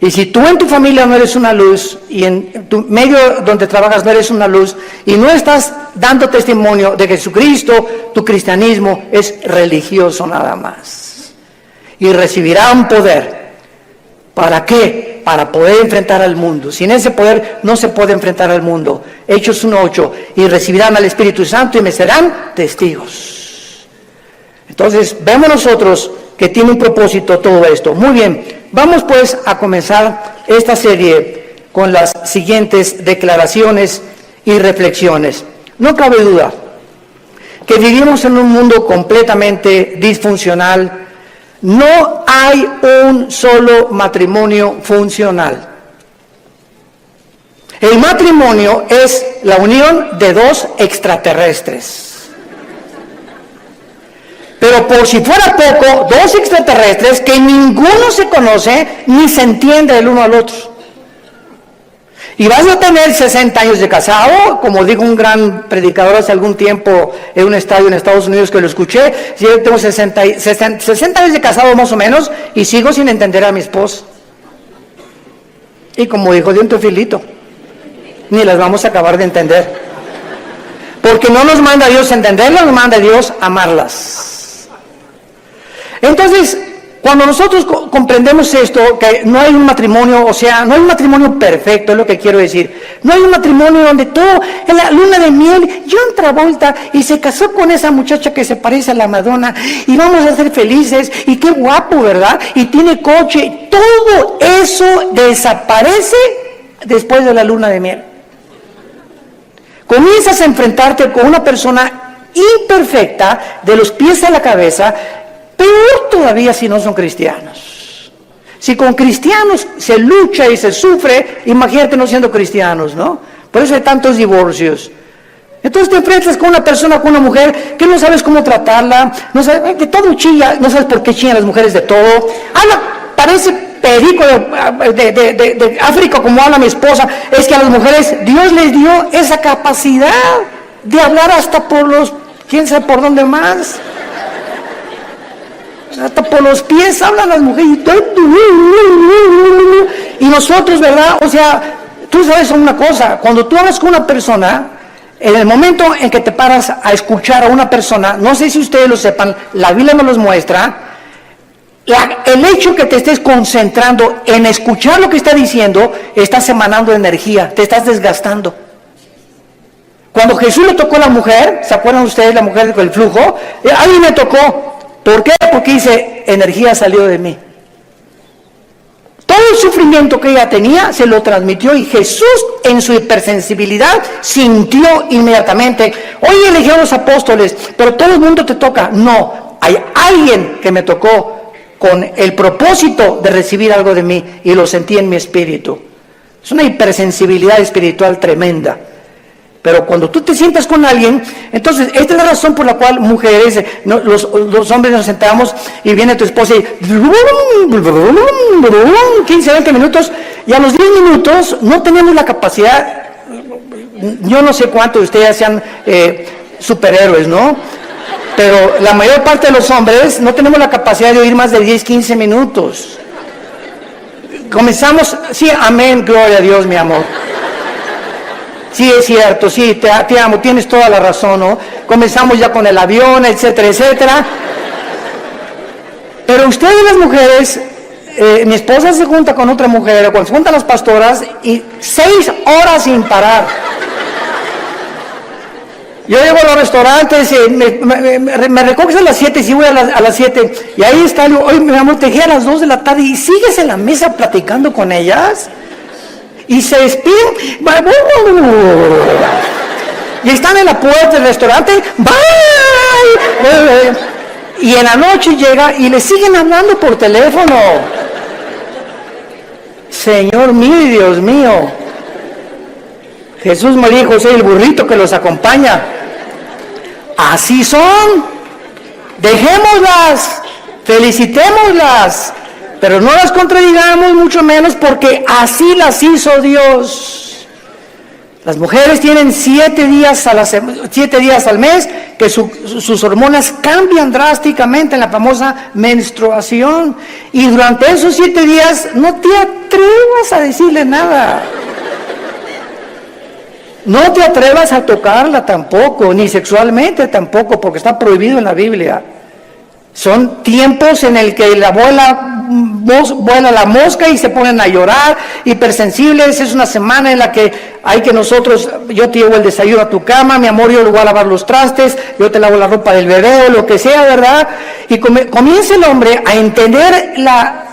S1: Y si tú en tu familia no eres una luz, y en tu medio donde trabajas no eres una luz, y no estás dando testimonio de Jesucristo, tu cristianismo es religioso nada más. Y recibirán poder. ¿Para qué? Para poder enfrentar al mundo. Sin ese poder no se puede enfrentar al mundo. Hechos 1:8. Y recibirán al Espíritu Santo y me serán testigos. Entonces, vemos nosotros que tiene un propósito todo esto. Muy bien, vamos pues a comenzar esta serie con las siguientes declaraciones y reflexiones. No cabe duda que vivimos en un mundo completamente disfuncional. No hay un solo matrimonio funcional. El matrimonio es la unión de 2 extraterrestres. Pero por si fuera poco, 2 extraterrestres que ninguno se conoce ni se entiende el uno al otro. Y vas a tener 60 años de casado, como dijo un gran predicador hace algún tiempo en un estadio en Estados Unidos que lo escuché. Yo tengo 60 años de casado más o menos y sigo sin entender a mi esposa. Y como dijo Dios Teofilito, ni las vamos a acabar de entender. Porque no nos manda Dios a entenderlas, nos manda Dios a amarlas. Entonces, cuando nosotros comprendemos esto, que no hay un matrimonio, o sea, no hay un matrimonio perfecto, es lo que quiero decir. No hay un matrimonio donde todo, en la luna de miel, John Travolta, y se casó con esa muchacha que se parece a la Madonna, y vamos a ser felices, y qué guapo, ¿verdad? Y tiene coche. Todo eso desaparece después de la luna de miel. Comienzas a enfrentarte con una persona imperfecta, de los pies a la cabeza. Peor todavía si no son cristianos. Si con cristianos se lucha y se sufre, imagínate no siendo cristianos, ¿no? Por eso hay tantos divorcios. Entonces te enfrentas con una persona, con una mujer, que no sabes cómo tratarla, no sabes, de todo chilla, no sabes por qué chillan las mujeres de todo. Parece perico de África como habla mi esposa. Es que a las mujeres Dios les dio esa capacidad de hablar hasta por los, quién sabe por dónde más. Hasta por los pies hablan las mujeres. Y nosotros, ¿verdad? O sea, tú sabes una cosa, cuando tú hablas con una persona, En el momento en que te paras a escuchar a una persona, no sé si ustedes lo sepan, la Biblia nos los muestra, el hecho que te estés concentrando en escuchar lo que está diciendo, estás emanando energía, te estás desgastando. Cuando Jesús le tocó a la mujer, ¿se acuerdan ustedes la mujer con el flujo? A mí me tocó. ¿Por qué? Porque dice, energía salió de mí. Todo el sufrimiento que ella tenía se lo transmitió y Jesús en su hipersensibilidad sintió inmediatamente. Hoy eligieron los apóstoles, pero todo el mundo te toca. No, hay alguien que me tocó con el propósito de recibir algo de mí y lo sentí en mi espíritu. Es una hipersensibilidad espiritual tremenda. Pero cuando tú te sientas con alguien, entonces esta es la razón por la cual mujeres, los hombres nos sentamos y viene tu esposa y 15, 20 minutos y a los 10 minutos no tenemos la capacidad, yo no sé cuántos de ustedes sean superhéroes, ¿no? Pero la mayor parte de los hombres no tenemos la capacidad de oír más de 10, 15 minutos. Comenzamos, sí, amén, gloria a Dios, mi amor. Sí, es cierto, sí, te amo, tienes toda la razón, ¿no? Comenzamos ya con el avión, etcétera, etcétera. Pero ustedes las mujeres, mi esposa se junta con otra mujer, cuando se juntan las pastoras, y 6 horas sin parar. Yo llego a los restaurantes, me recoges a las 7, y sí voy a las 7, y ahí está, hoy mi amor, te dejé a las 2 de la tarde, y sigues en la mesa platicando con ellas. Y se despiden y están en la puerta del restaurante, bye, y en la noche llega y le siguen hablando por teléfono. Señor mío y Dios mío, Jesús me dijo, soy el burrito que los acompaña. Así son. Dejémoslas, felicitémoslas, pero no las contradigamos, mucho menos, porque así las hizo Dios. Las mujeres tienen 7 días al mes que sus hormonas cambian drásticamente en la famosa menstruación. Y durante esos 7 días no te atrevas a decirle nada. No te atrevas a tocarla tampoco, ni sexualmente tampoco, porque está prohibido en la Biblia. Son tiempos en el que vuela la mosca y se ponen a llorar, hipersensibles. Es una semana en la que hay que yo te llevo el desayuno a tu cama, mi amor, yo le voy a lavar los trastes, yo te lavo la ropa del bebé o lo que sea, ¿verdad? Y comienza el hombre a entender la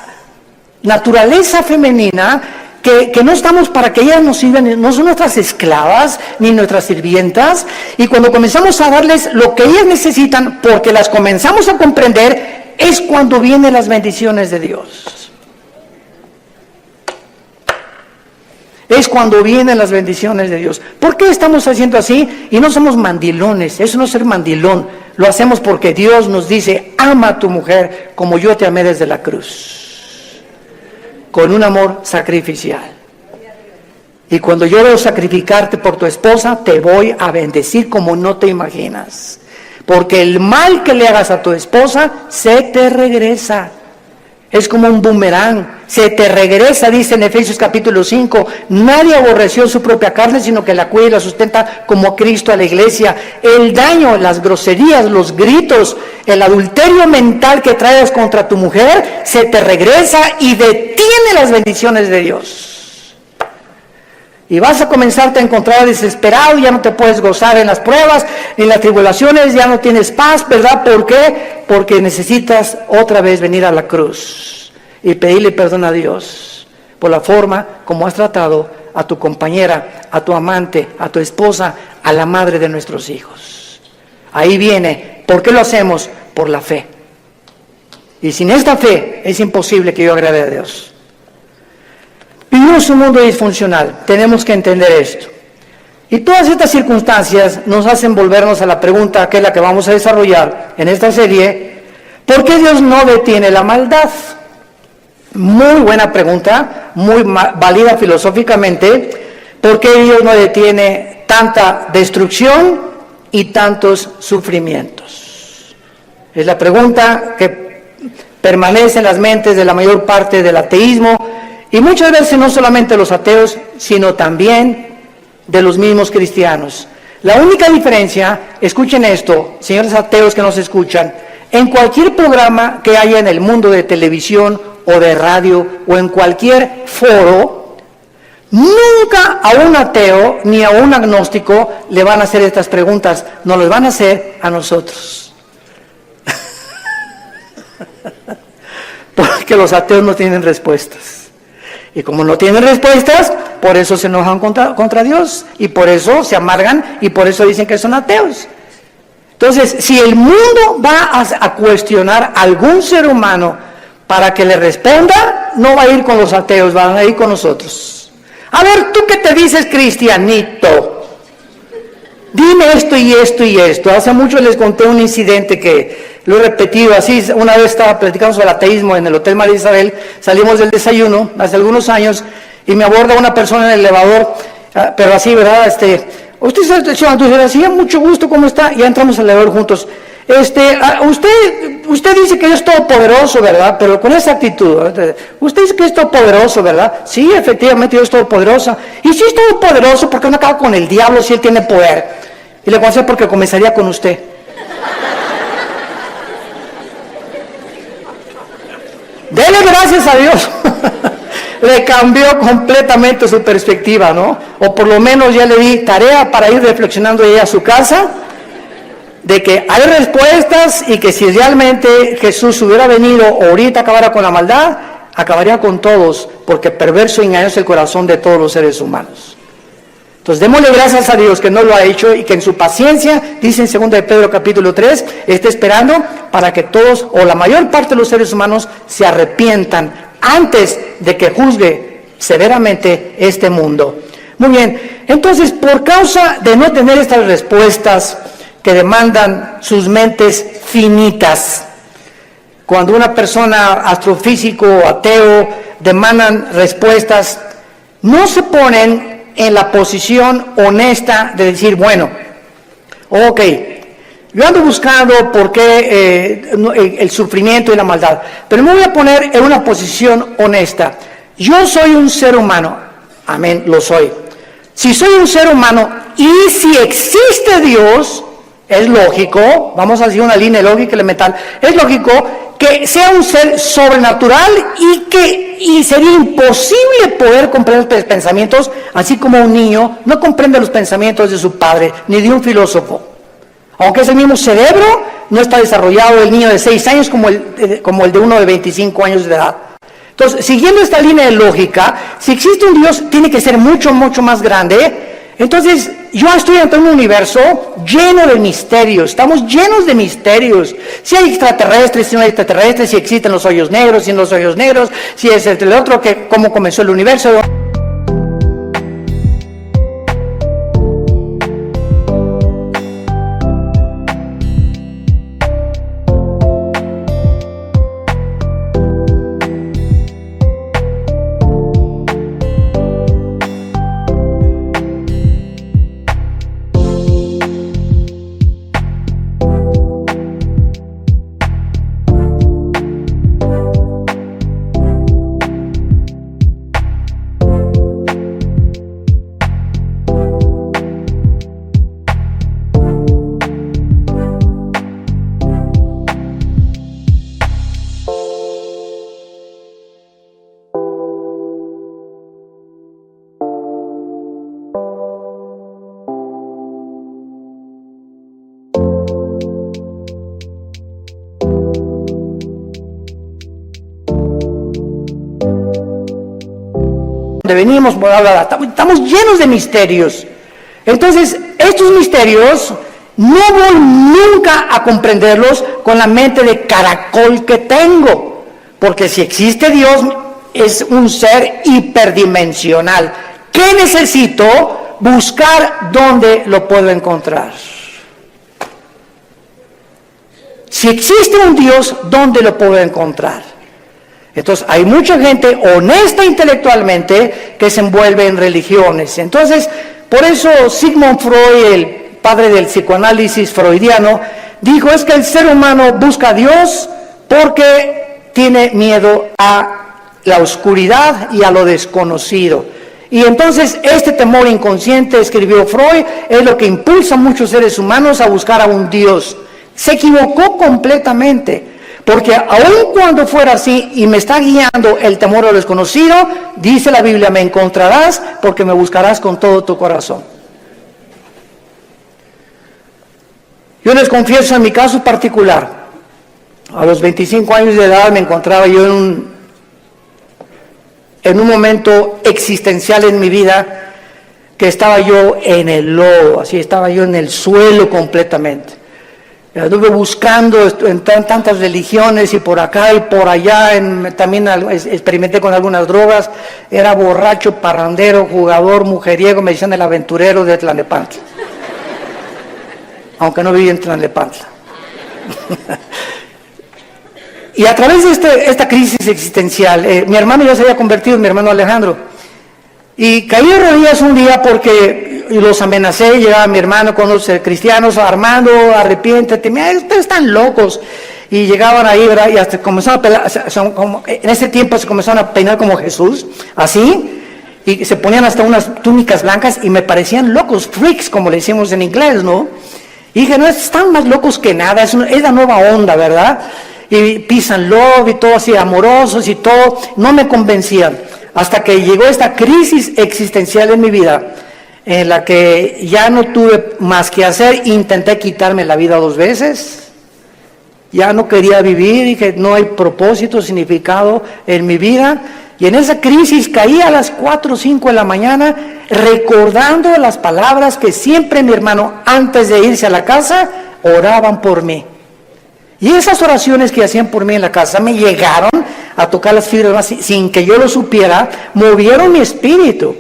S1: naturaleza femenina, que no estamos para que ellas nos sirvan, no son nuestras esclavas ni nuestras sirvientas, y cuando comenzamos a darles lo que ellas necesitan, porque las comenzamos a comprender, es cuando vienen las bendiciones de Dios. Es cuando vienen las bendiciones de Dios. ¿Por qué estamos haciendo así? Y no somos mandilones, eso no es ser mandilón, lo hacemos porque Dios nos dice, ama a tu mujer como yo te amé desde la cruz. Con un amor sacrificial. Y cuando yo debo sacrificarte por tu esposa, te voy a bendecir como no te imaginas. Porque el mal que le hagas a tu esposa, se te regresa. Es como un boomerang. Se te regresa, dice en Efesios capítulo 5. Nadie aborreció su propia carne, sino que la cuida y la sustenta como Cristo a la iglesia. El daño, las groserías, los gritos, el adulterio mental que traes contra tu mujer, se te regresa y detiene las bendiciones de Dios. Y vas a comenzarte a encontrar desesperado, ya no te puedes gozar en las pruebas, en las tribulaciones, ya no tienes paz, ¿verdad? ¿Por qué? Porque necesitas otra vez venir a la cruz y pedirle perdón a Dios por la forma como has tratado a tu compañera, a tu amante, a tu esposa, a la madre de nuestros hijos. Ahí viene, ¿por qué lo hacemos? Por la fe. Y sin esta fe es imposible que yo agrade a Dios. Vivimos un mundo disfuncional, tenemos que entender esto. Y todas estas circunstancias nos hacen volvernos a la pregunta, que es la que vamos a desarrollar en esta serie: ¿por qué Dios no detiene la maldad? Muy buena pregunta, muy válida filosóficamente. ¿Por qué Dios no detiene tanta destrucción y tantos sufrimientos? Es la pregunta que permanece en las mentes de la mayor parte del ateísmo, y muchas veces no solamente los ateos, sino también de los mismos cristianos. La única diferencia, escuchen esto, señores ateos que nos escuchan, en cualquier programa que haya en el mundo de televisión o de radio o en cualquier foro, nunca a un ateo ni a un agnóstico le van a hacer estas preguntas, nos las van a hacer a nosotros. Porque los ateos no tienen respuestas. Y como no tienen respuestas, por eso se enojan contra Dios, y por eso se amargan, y por eso dicen que son ateos. Entonces, si el mundo va a cuestionar a algún ser humano para que le responda, no va a ir con los ateos, van a ir con nosotros. A ver, ¿tú qué te dices, cristianito? Dime esto y esto y esto. Hace mucho les conté un incidente que lo he repetido así. Una vez estaba platicando sobre el ateísmo en el Hotel María Isabel, salimos del desayuno hace algunos años y me aborda una persona en el elevador, pero así, ¿verdad? Usted se hacía mucho gusto, ¿cómo está? Ya entramos al elevador juntos. Usted dice que es todopoderoso, ¿verdad? Pero con esa actitud, ¿verdad? Usted dice que es todopoderoso, ¿verdad? Sí, efectivamente, Dios es todopoderoso. Y si es todopoderoso, ¿por qué no acaba con el diablo si él tiene poder? Y le conocí porque comenzaría con usted. Dele gracias a Dios. Le cambió completamente su perspectiva, ¿no? O por lo menos ya le di tarea para ir reflexionando ella a su casa, de que hay respuestas y que si realmente Jesús hubiera venido o ahorita acabara con la maldad, acabaría con todos, porque perverso y engañoso es el corazón de todos los seres humanos. Entonces démosle gracias a Dios que no lo ha hecho y que en su paciencia, dice en 2 de Pedro capítulo 3, está esperando para que todos o la mayor parte de los seres humanos se arrepientan antes de que juzgue severamente este mundo. Muy bien, entonces por causa de no tener estas respuestas que demandan sus mentes finitas, cuando una persona astrofísico o ateo demandan respuestas, no se ponen en la posición honesta de decir, bueno, ok, yo ando buscando por qué el sufrimiento y la maldad, pero me voy a poner en una posición honesta. Yo soy un ser humano, amén, lo soy. Si soy un ser humano y si existe Dios, es lógico, vamos a decir una línea lógica elemental, es lógico que sea un ser sobrenatural y sería imposible poder comprender los pensamientos, así como un niño no comprende los pensamientos de su padre, ni de un filósofo. Aunque es el mismo cerebro, no está desarrollado el niño de 6 años como el de uno de 25 años de edad. Entonces, siguiendo esta línea de lógica, si existe un Dios, tiene que ser mucho, mucho más grande. Entonces, yo estoy ante un universo lleno de misterios, estamos llenos de misterios. Si hay extraterrestres, si no hay extraterrestres, si existen los hoyos negros, si no los hoyos negros, si es el otro, que cómo comenzó el universo. Venimos, estamos llenos de misterios. Entonces, estos misterios no voy nunca a comprenderlos con la mente de caracol que tengo, porque si existe Dios, es un ser hiperdimensional. ¿Qué necesito? Buscar dónde lo puedo encontrar. Si existe un Dios, ¿dónde lo puedo encontrar? Entonces, hay mucha gente honesta intelectualmente que se envuelve en religiones. Entonces, por eso Sigmund Freud, el padre del psicoanálisis freudiano, dijo, es que el ser humano busca a Dios porque tiene miedo a la oscuridad y a lo desconocido. Y entonces este temor inconsciente, escribió Freud, es lo que impulsa a muchos seres humanos a buscar a un Dios. Se equivocó completamente, porque aun cuando fuera así y me está guiando el temor a lo desconocido, dice la Biblia, me encontrarás porque me buscarás con todo tu corazón. Yo les confieso en mi caso particular, a los 25 años de edad me encontraba yo en un momento existencial en mi vida, que estaba yo en el lodo, así estaba yo en el suelo completamente. Anduve buscando en tantas religiones y por acá y por allá, también experimenté con algunas drogas, era borracho, parrandero, jugador, mujeriego, me decían el aventurero de Tlalnepantla, aunque no vivía en Tlalnepantla. Y a través de esta crisis existencial, mi hermano ya se había convertido, mi hermano Alejandro, y caí de rodillas un día porque los amenacé, llegaba mi hermano con los cristianos, Armando, arrepiéntete, mira, ustedes están locos, y llegaban ahí, ¿verdad? Y hasta comenzaron a peinar, en ese tiempo se comenzaron a peinar como Jesús, así, y se ponían hasta unas túnicas blancas, y me parecían locos, freaks, como le decimos en inglés, ¿no? Y dije, no, están más locos que nada, es la nueva onda, ¿verdad? Y peace and love y todo así, amorosos y todo, no me convencían. Hasta que llegó esta crisis existencial en mi vida, en la que ya no tuve más que hacer, intenté quitarme la vida 2 veces, ya no quería vivir, dije, no hay propósito, significado en mi vida, y en esa crisis caí a las 4 o 5 de la mañana, recordando las palabras que siempre mi hermano, antes de irse a la casa, oraban por mí. Y esas oraciones que hacían por mí en la casa me llegaron a tocar las fibras sin que yo lo supiera, movieron mi espíritu.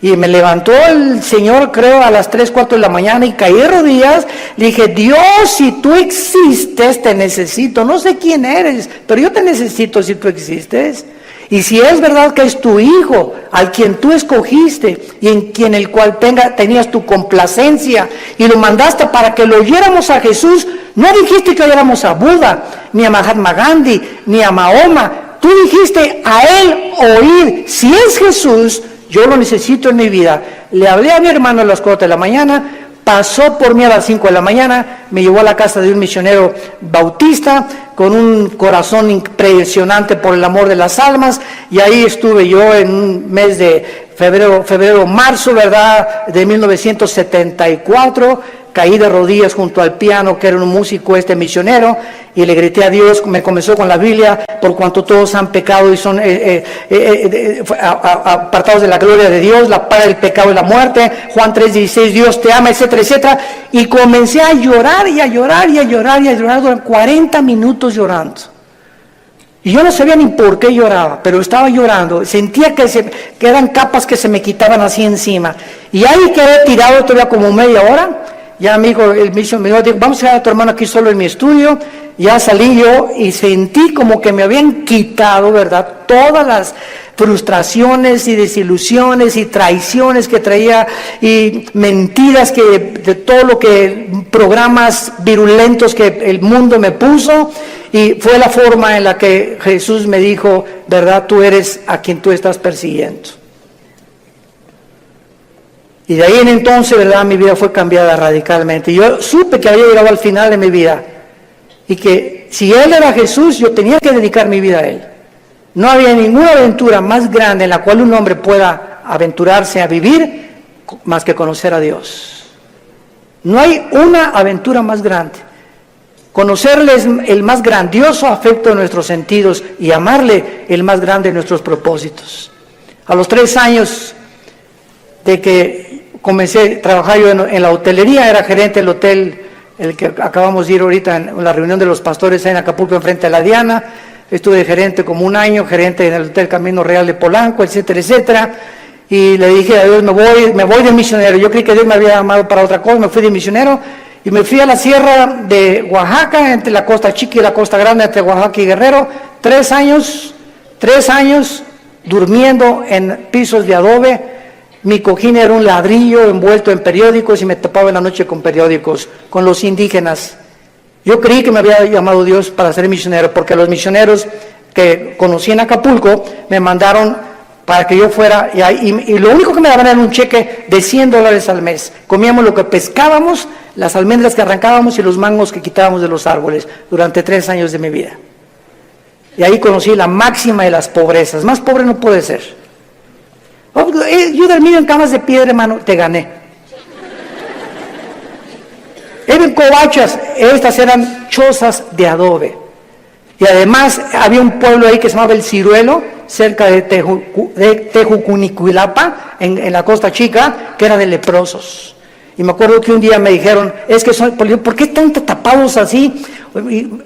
S1: Y me levantó el Señor, creo, a las 3, 4 de la mañana y caí de rodillas. Le dije, Dios, si tú existes, te necesito. No sé quién eres, pero yo te necesito si tú existes. Y si es verdad que es tu Hijo, al quien tú escogiste y en quien el cual tenías tu complacencia y lo mandaste para que lo oyéramos a Jesús, no dijiste que oyéramos a Buda, ni a Mahatma Gandhi, ni a Mahoma. Tú dijiste a él oír. Si es Jesús, yo lo necesito en mi vida. Le hablé a mi hermano a las 4 de la mañana, pasó por mí a las 5 de la mañana, me llevó a la casa de un misionero bautista con un corazón impresionante por el amor de las almas, y ahí estuve yo en un mes de febrero, marzo, ¿verdad?, de 1974, caí de rodillas junto al piano, que era un músico misionero, y le grité a Dios, me comenzó con la Biblia, por cuanto todos han pecado y son apartados de la gloria de Dios, la paga del pecado y la muerte, Juan 3:16, Dios te ama, etcétera, etcétera, y comencé a llorar y a llorar y a llorar y a llorar durante 40 minutos llorando. Y yo no sabía ni por qué lloraba, pero estaba llorando, sentía que eran capas que se me quitaban así encima, y ahí quedé tirado todavía como media hora. Ya me dijo, me dijo, vamos a dejar a tu hermano aquí solo en mi estudio. Ya salí yo y sentí como que me habían quitado, ¿verdad?, todas las frustraciones y desilusiones y traiciones que traía y mentiras de todo lo que, programas virulentos que el mundo me puso, y fue la forma en la que Jesús me dijo, ¿verdad?, tú eres a quien tú estás persiguiendo. Y de ahí en entonces, ¿verdad?, mi vida fue cambiada radicalmente. Yo supe que había llegado al final de mi vida y que si Él era Jesús, yo tenía que dedicar mi vida a Él. No había ninguna aventura más grande en la cual un hombre pueda aventurarse a vivir más que conocer a Dios. No hay una aventura más grande. Conocerle es el más grandioso afecto de nuestros sentidos y amarle el más grande de nuestros propósitos. A los 3 años de que comencé a trabajar yo en la hotelería, era gerente del hotel, el que acabamos de ir ahorita en la reunión de los pastores en Acapulco, enfrente de la Diana. Estuve de gerente como 1 año, gerente en el Hotel Camino Real de Polanco, etcétera, etcétera. Y le dije a Dios, me voy de misionero. Yo creí que Dios me había llamado para otra cosa, me fui de misionero y me fui a la sierra de Oaxaca, entre la costa chica y la costa grande, entre Oaxaca y Guerrero. 3 años durmiendo en pisos de adobe. Mi cojín era un ladrillo envuelto en periódicos y me tapaba en la noche con periódicos, con los indígenas. Yo creí que me había llamado Dios para ser misionero, porque los misioneros que conocí en Acapulco me mandaron para que yo fuera, y lo único que me daban era un cheque de $100 al mes. Comíamos lo que pescábamos, las almendras que arrancábamos y los mangos que quitábamos de los árboles durante 3 años de mi vida. Y ahí conocí la máxima de las pobrezas. Más pobre no puede ser. Yo dormido en camas de piedra, hermano, te gané. En covachas, estas eran chozas de adobe. Y además había un pueblo ahí que se llamaba El Ciruelo, cerca de Tejucunicuilapa, en la Costa Chica, que era de leprosos. Y me acuerdo que un día me dijeron, ¿por qué están tapados así?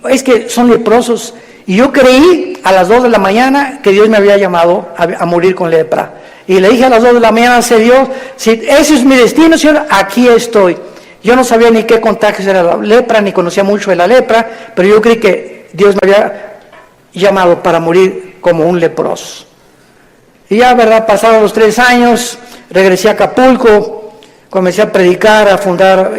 S1: Es que son leprosos. Y yo creí a las 2 de la mañana que Dios me había llamado a morir con lepra. Y le dije a las 2 de la mañana, Dios, si ese es mi destino, Señor, aquí estoy. Yo no sabía ni qué contagios era la lepra, ni conocía mucho de la lepra, pero yo creí que Dios me había llamado para morir como un leproso. Y ya, ¿verdad? Pasaron los 3 años, regresé a Acapulco, comencé a predicar, a fundar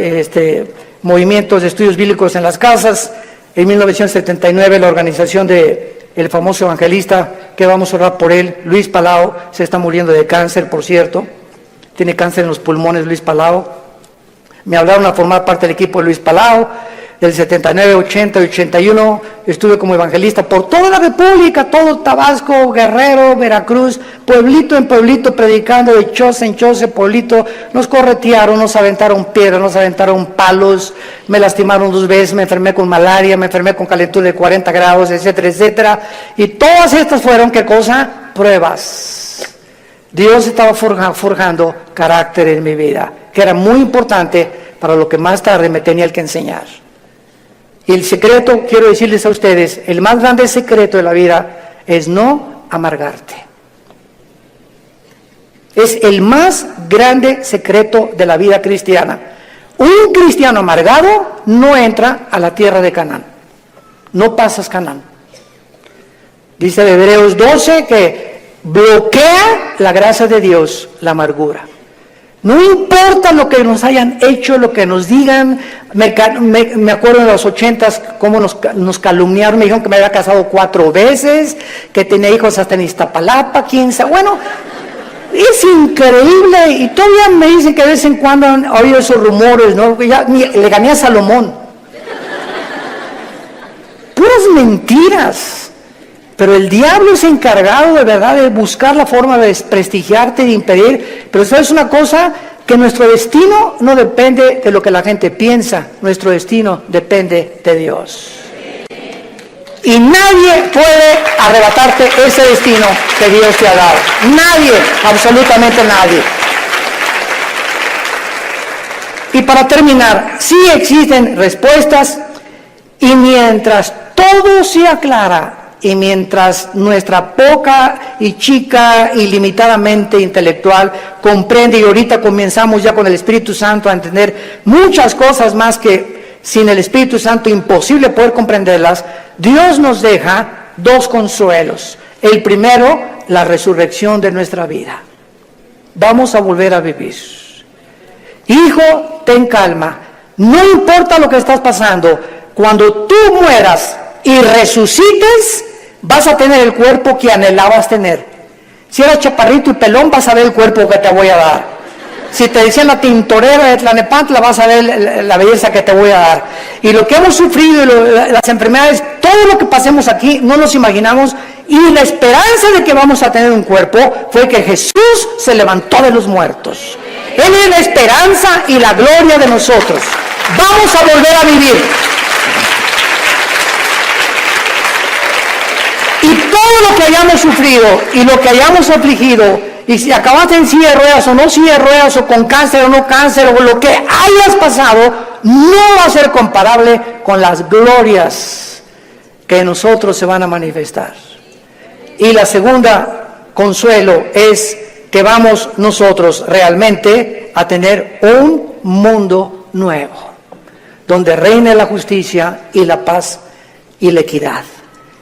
S1: movimientos de estudios bíblicos en las casas. En 1979 la organización del famoso evangelista, que vamos a orar por él, Luis Palau, se está muriendo de cáncer, por cierto. Tiene cáncer en los pulmones, Luis Palau. Me hablaron a formar parte del equipo de Luis Palau. Del 79, 80 y 81 estuve como evangelista por toda la República, todo Tabasco, Guerrero, Veracruz, pueblito en pueblito, predicando de choza en choza, pueblito. Nos corretearon, nos aventaron piedras, nos aventaron palos, me lastimaron 2 veces, me enfermé con malaria, me enfermé con calentura de 40 grados, etcétera, etcétera. Y todas estas fueron, ¿qué cosa? Pruebas. Dios estaba forjando carácter en mi vida, que era muy importante para lo que más tarde me tenía que enseñar. Y el secreto, quiero decirles a ustedes, el más grande secreto de la vida es no amargarte. Es el más grande secreto de la vida cristiana. Un cristiano amargado no entra a la tierra de Canaán. No pasas Canaán. Dice de Hebreos 12 que bloquea la gracia de Dios la amargura. No importa lo que nos hayan hecho, lo que nos digan. Me acuerdo en los 80s cómo nos calumniaron, me dijeron que me había casado 4 veces, que tenía hijos hasta en Iztapalapa, quién sabe. Bueno, es increíble, y todavía me dicen que de vez en cuando han oído esos rumores, ¿no? Ya le gané a Salomón. Puras mentiras. Pero el diablo es encargado de verdad de buscar la forma de desprestigiarte, de impedir. Pero ¿sabes una cosa? Que nuestro destino no depende de lo que la gente piensa. Nuestro destino depende de Dios. Y nadie puede arrebatarte ese destino que Dios te ha dado. Nadie, absolutamente nadie. Y para terminar, sí existen respuestas, y mientras todo se aclara, y mientras nuestra poca y chica y limitadamente intelectual comprende, y ahorita comenzamos ya con el Espíritu Santo a entender muchas cosas más que sin el Espíritu Santo imposible poder comprenderlas, Dios nos deja 2 consuelos. El primero, la resurrección de nuestra vida. Vamos a volver a vivir. Hijo, ten calma. No importa lo que estás pasando, cuando tú mueras y resucites, vas a tener el cuerpo que anhelabas tener. Si eras chaparrito y pelón, vas a ver el cuerpo que te voy a dar. Si te decían la tintorera de Tlanepantla, vas a ver la belleza que te voy a dar. Y lo que hemos sufrido, las enfermedades, todo lo que pasemos aquí, no nos imaginamos. Y la esperanza de que vamos a tener un cuerpo fue que Jesús se levantó de los muertos. Él es la esperanza y la gloria de nosotros. Vamos a volver a vivir. Y todo lo que hayamos sufrido y lo que hayamos afligido, y si acabaste en silla de ruedas o no silla de ruedas, o con cáncer o no cáncer, o lo que hayas pasado, no va a ser comparable con las glorias que en nosotros se van a manifestar. Y la segunda consuelo es que vamos nosotros realmente a tener un mundo nuevo, donde reine la justicia y la paz y la equidad.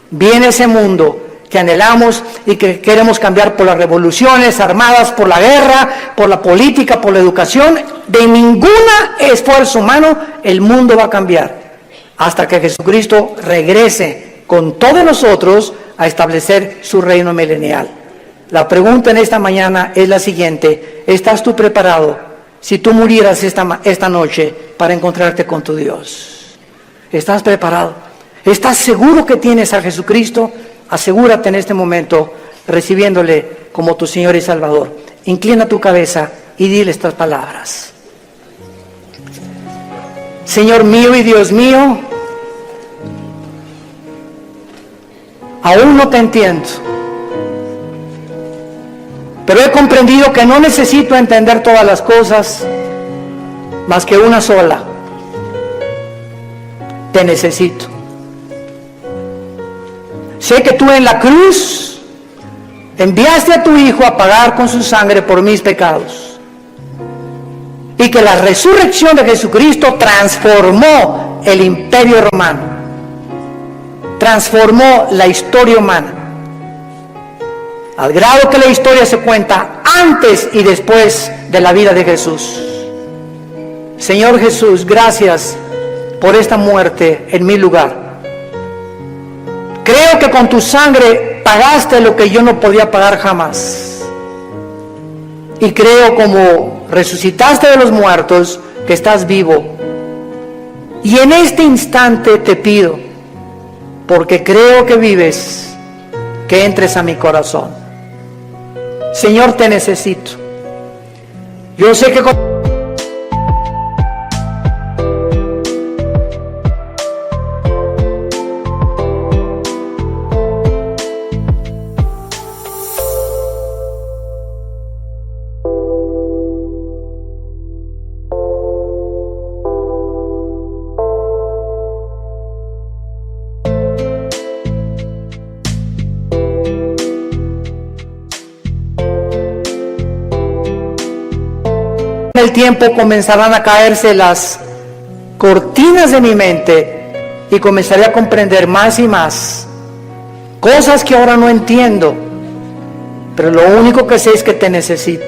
S1: Viene ese mundo que anhelamos y que queremos cambiar por las revoluciones armadas, por la guerra, por la política, por la educación. De ningún esfuerzo humano el mundo va a cambiar hasta que Jesucristo regrese con todos nosotros a establecer su reino milenial. La pregunta en esta mañana es la siguiente: ¿estás tú preparado si tú murieras esta noche para encontrarte con tu Dios? ¿Estás preparado? ¿Estás seguro que tienes a Jesucristo? Asegúrate en este momento recibiéndole como tu Señor y Salvador. Inclina tu cabeza y dile estas palabras. Señor mío y Dios mío, aún no te entiendo, pero he comprendido que no necesito entender todas las cosas, más que una sola: te necesito. Sé que tú en la cruz enviaste a tu Hijo a pagar con su sangre por mis pecados, y que la resurrección de Jesucristo transformó el imperio romano, transformó la historia humana, al grado que la historia se cuenta antes y después de la vida de Jesús. Señor Jesús, gracias por esta muerte en mi lugar. Creo que con tu sangre pagaste lo que yo no podía pagar jamás. Y creo, como resucitaste de los muertos, que estás vivo. Y en este instante te pido, porque creo que vives, que entres a mi corazón. Señor, te necesito. Yo sé que el tiempo comenzarán a caerse las cortinas de mi mente y comenzaré a comprender más y más cosas que ahora no entiendo, pero lo único que sé es que te necesito,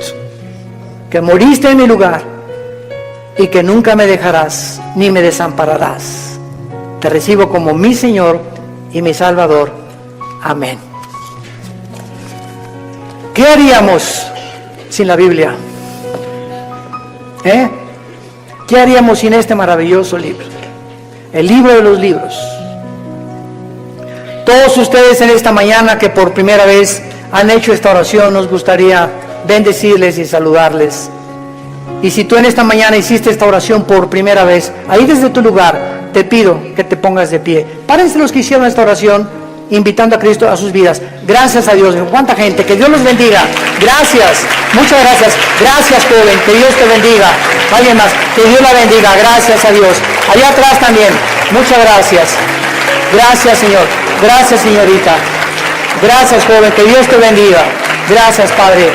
S1: que moriste en mi lugar y que nunca me dejarás ni me desampararás. Te recibo como mi Señor y mi Salvador. Amén. ¿Qué haríamos sin la Biblia? ¿Qué haríamos sin este maravilloso libro? El libro de los libros. Todos ustedes en esta mañana que por primera vez han hecho esta oración, nos gustaría bendecirles y saludarles. Y si tú en esta mañana hiciste esta oración por primera vez, ahí desde tu lugar, te pido que te pongas de pie. Párense los que hicieron esta oración, invitando a Cristo a sus vidas. Gracias a Dios. ¿Cuánta gente? Que Dios los bendiga. Gracias. Muchas gracias. Gracias, joven. Que Dios te bendiga. Alguien más. Que Dios la bendiga. Gracias a Dios. Allá atrás también. Muchas gracias. Gracias, Señor. Gracias, señorita. Gracias, joven. Que Dios te bendiga. Gracias, Padre,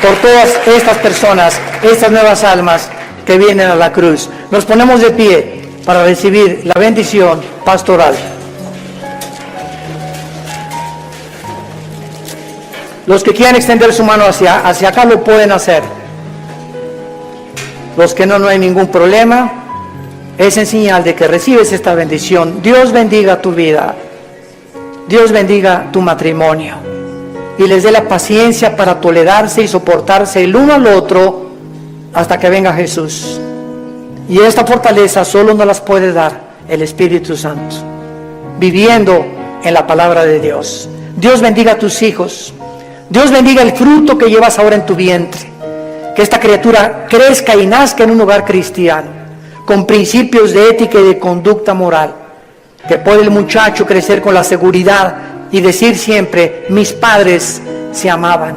S1: por todas estas personas, estas nuevas almas que vienen a la cruz. Nos ponemos de pie para recibir la bendición pastoral. Los que quieran extender su mano hacia acá lo pueden hacer. Los que no hay ningún problema. Es en señal de que recibes esta bendición. Dios bendiga tu vida. Dios bendiga tu matrimonio. Y les dé la paciencia para tolerarse y soportarse el uno al otro hasta que venga Jesús. Y esta fortaleza solo nos las puede dar el Espíritu Santo, viviendo en la palabra de Dios. Dios bendiga a tus hijos. Dios bendiga el fruto que llevas ahora en tu vientre. Que esta criatura crezca y nazca en un hogar cristiano, con principios de ética y de conducta moral. Que pueda el muchacho crecer con la seguridad y decir siempre: mis padres se amaban,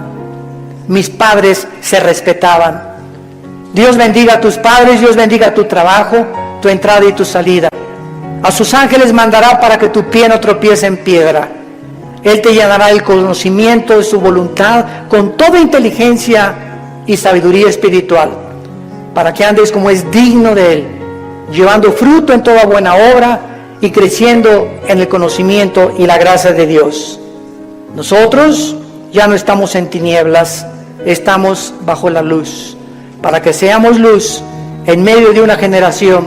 S1: mis padres se respetaban. Dios bendiga a tus padres, Dios bendiga tu trabajo, tu entrada y tu salida. A sus ángeles mandará para que tu pie no tropiece en piedra. Él te llenará el conocimiento de su voluntad con toda inteligencia y sabiduría espiritual, para que andes como es digno de Él, llevando fruto en toda buena obra y creciendo en el conocimiento y la gracia de Dios. Nosotros ya no estamos en tinieblas, estamos bajo la luz, para que seamos luz en medio de una generación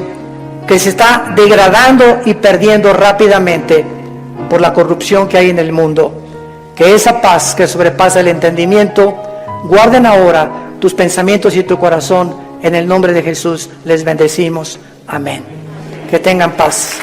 S1: que se está degradando y perdiendo rápidamente por la corrupción que hay en el mundo. Que esa paz que sobrepasa el entendimiento, guarden ahora tus pensamientos y tu corazón. En el nombre de Jesús les bendecimos. Amén. Que tengan paz.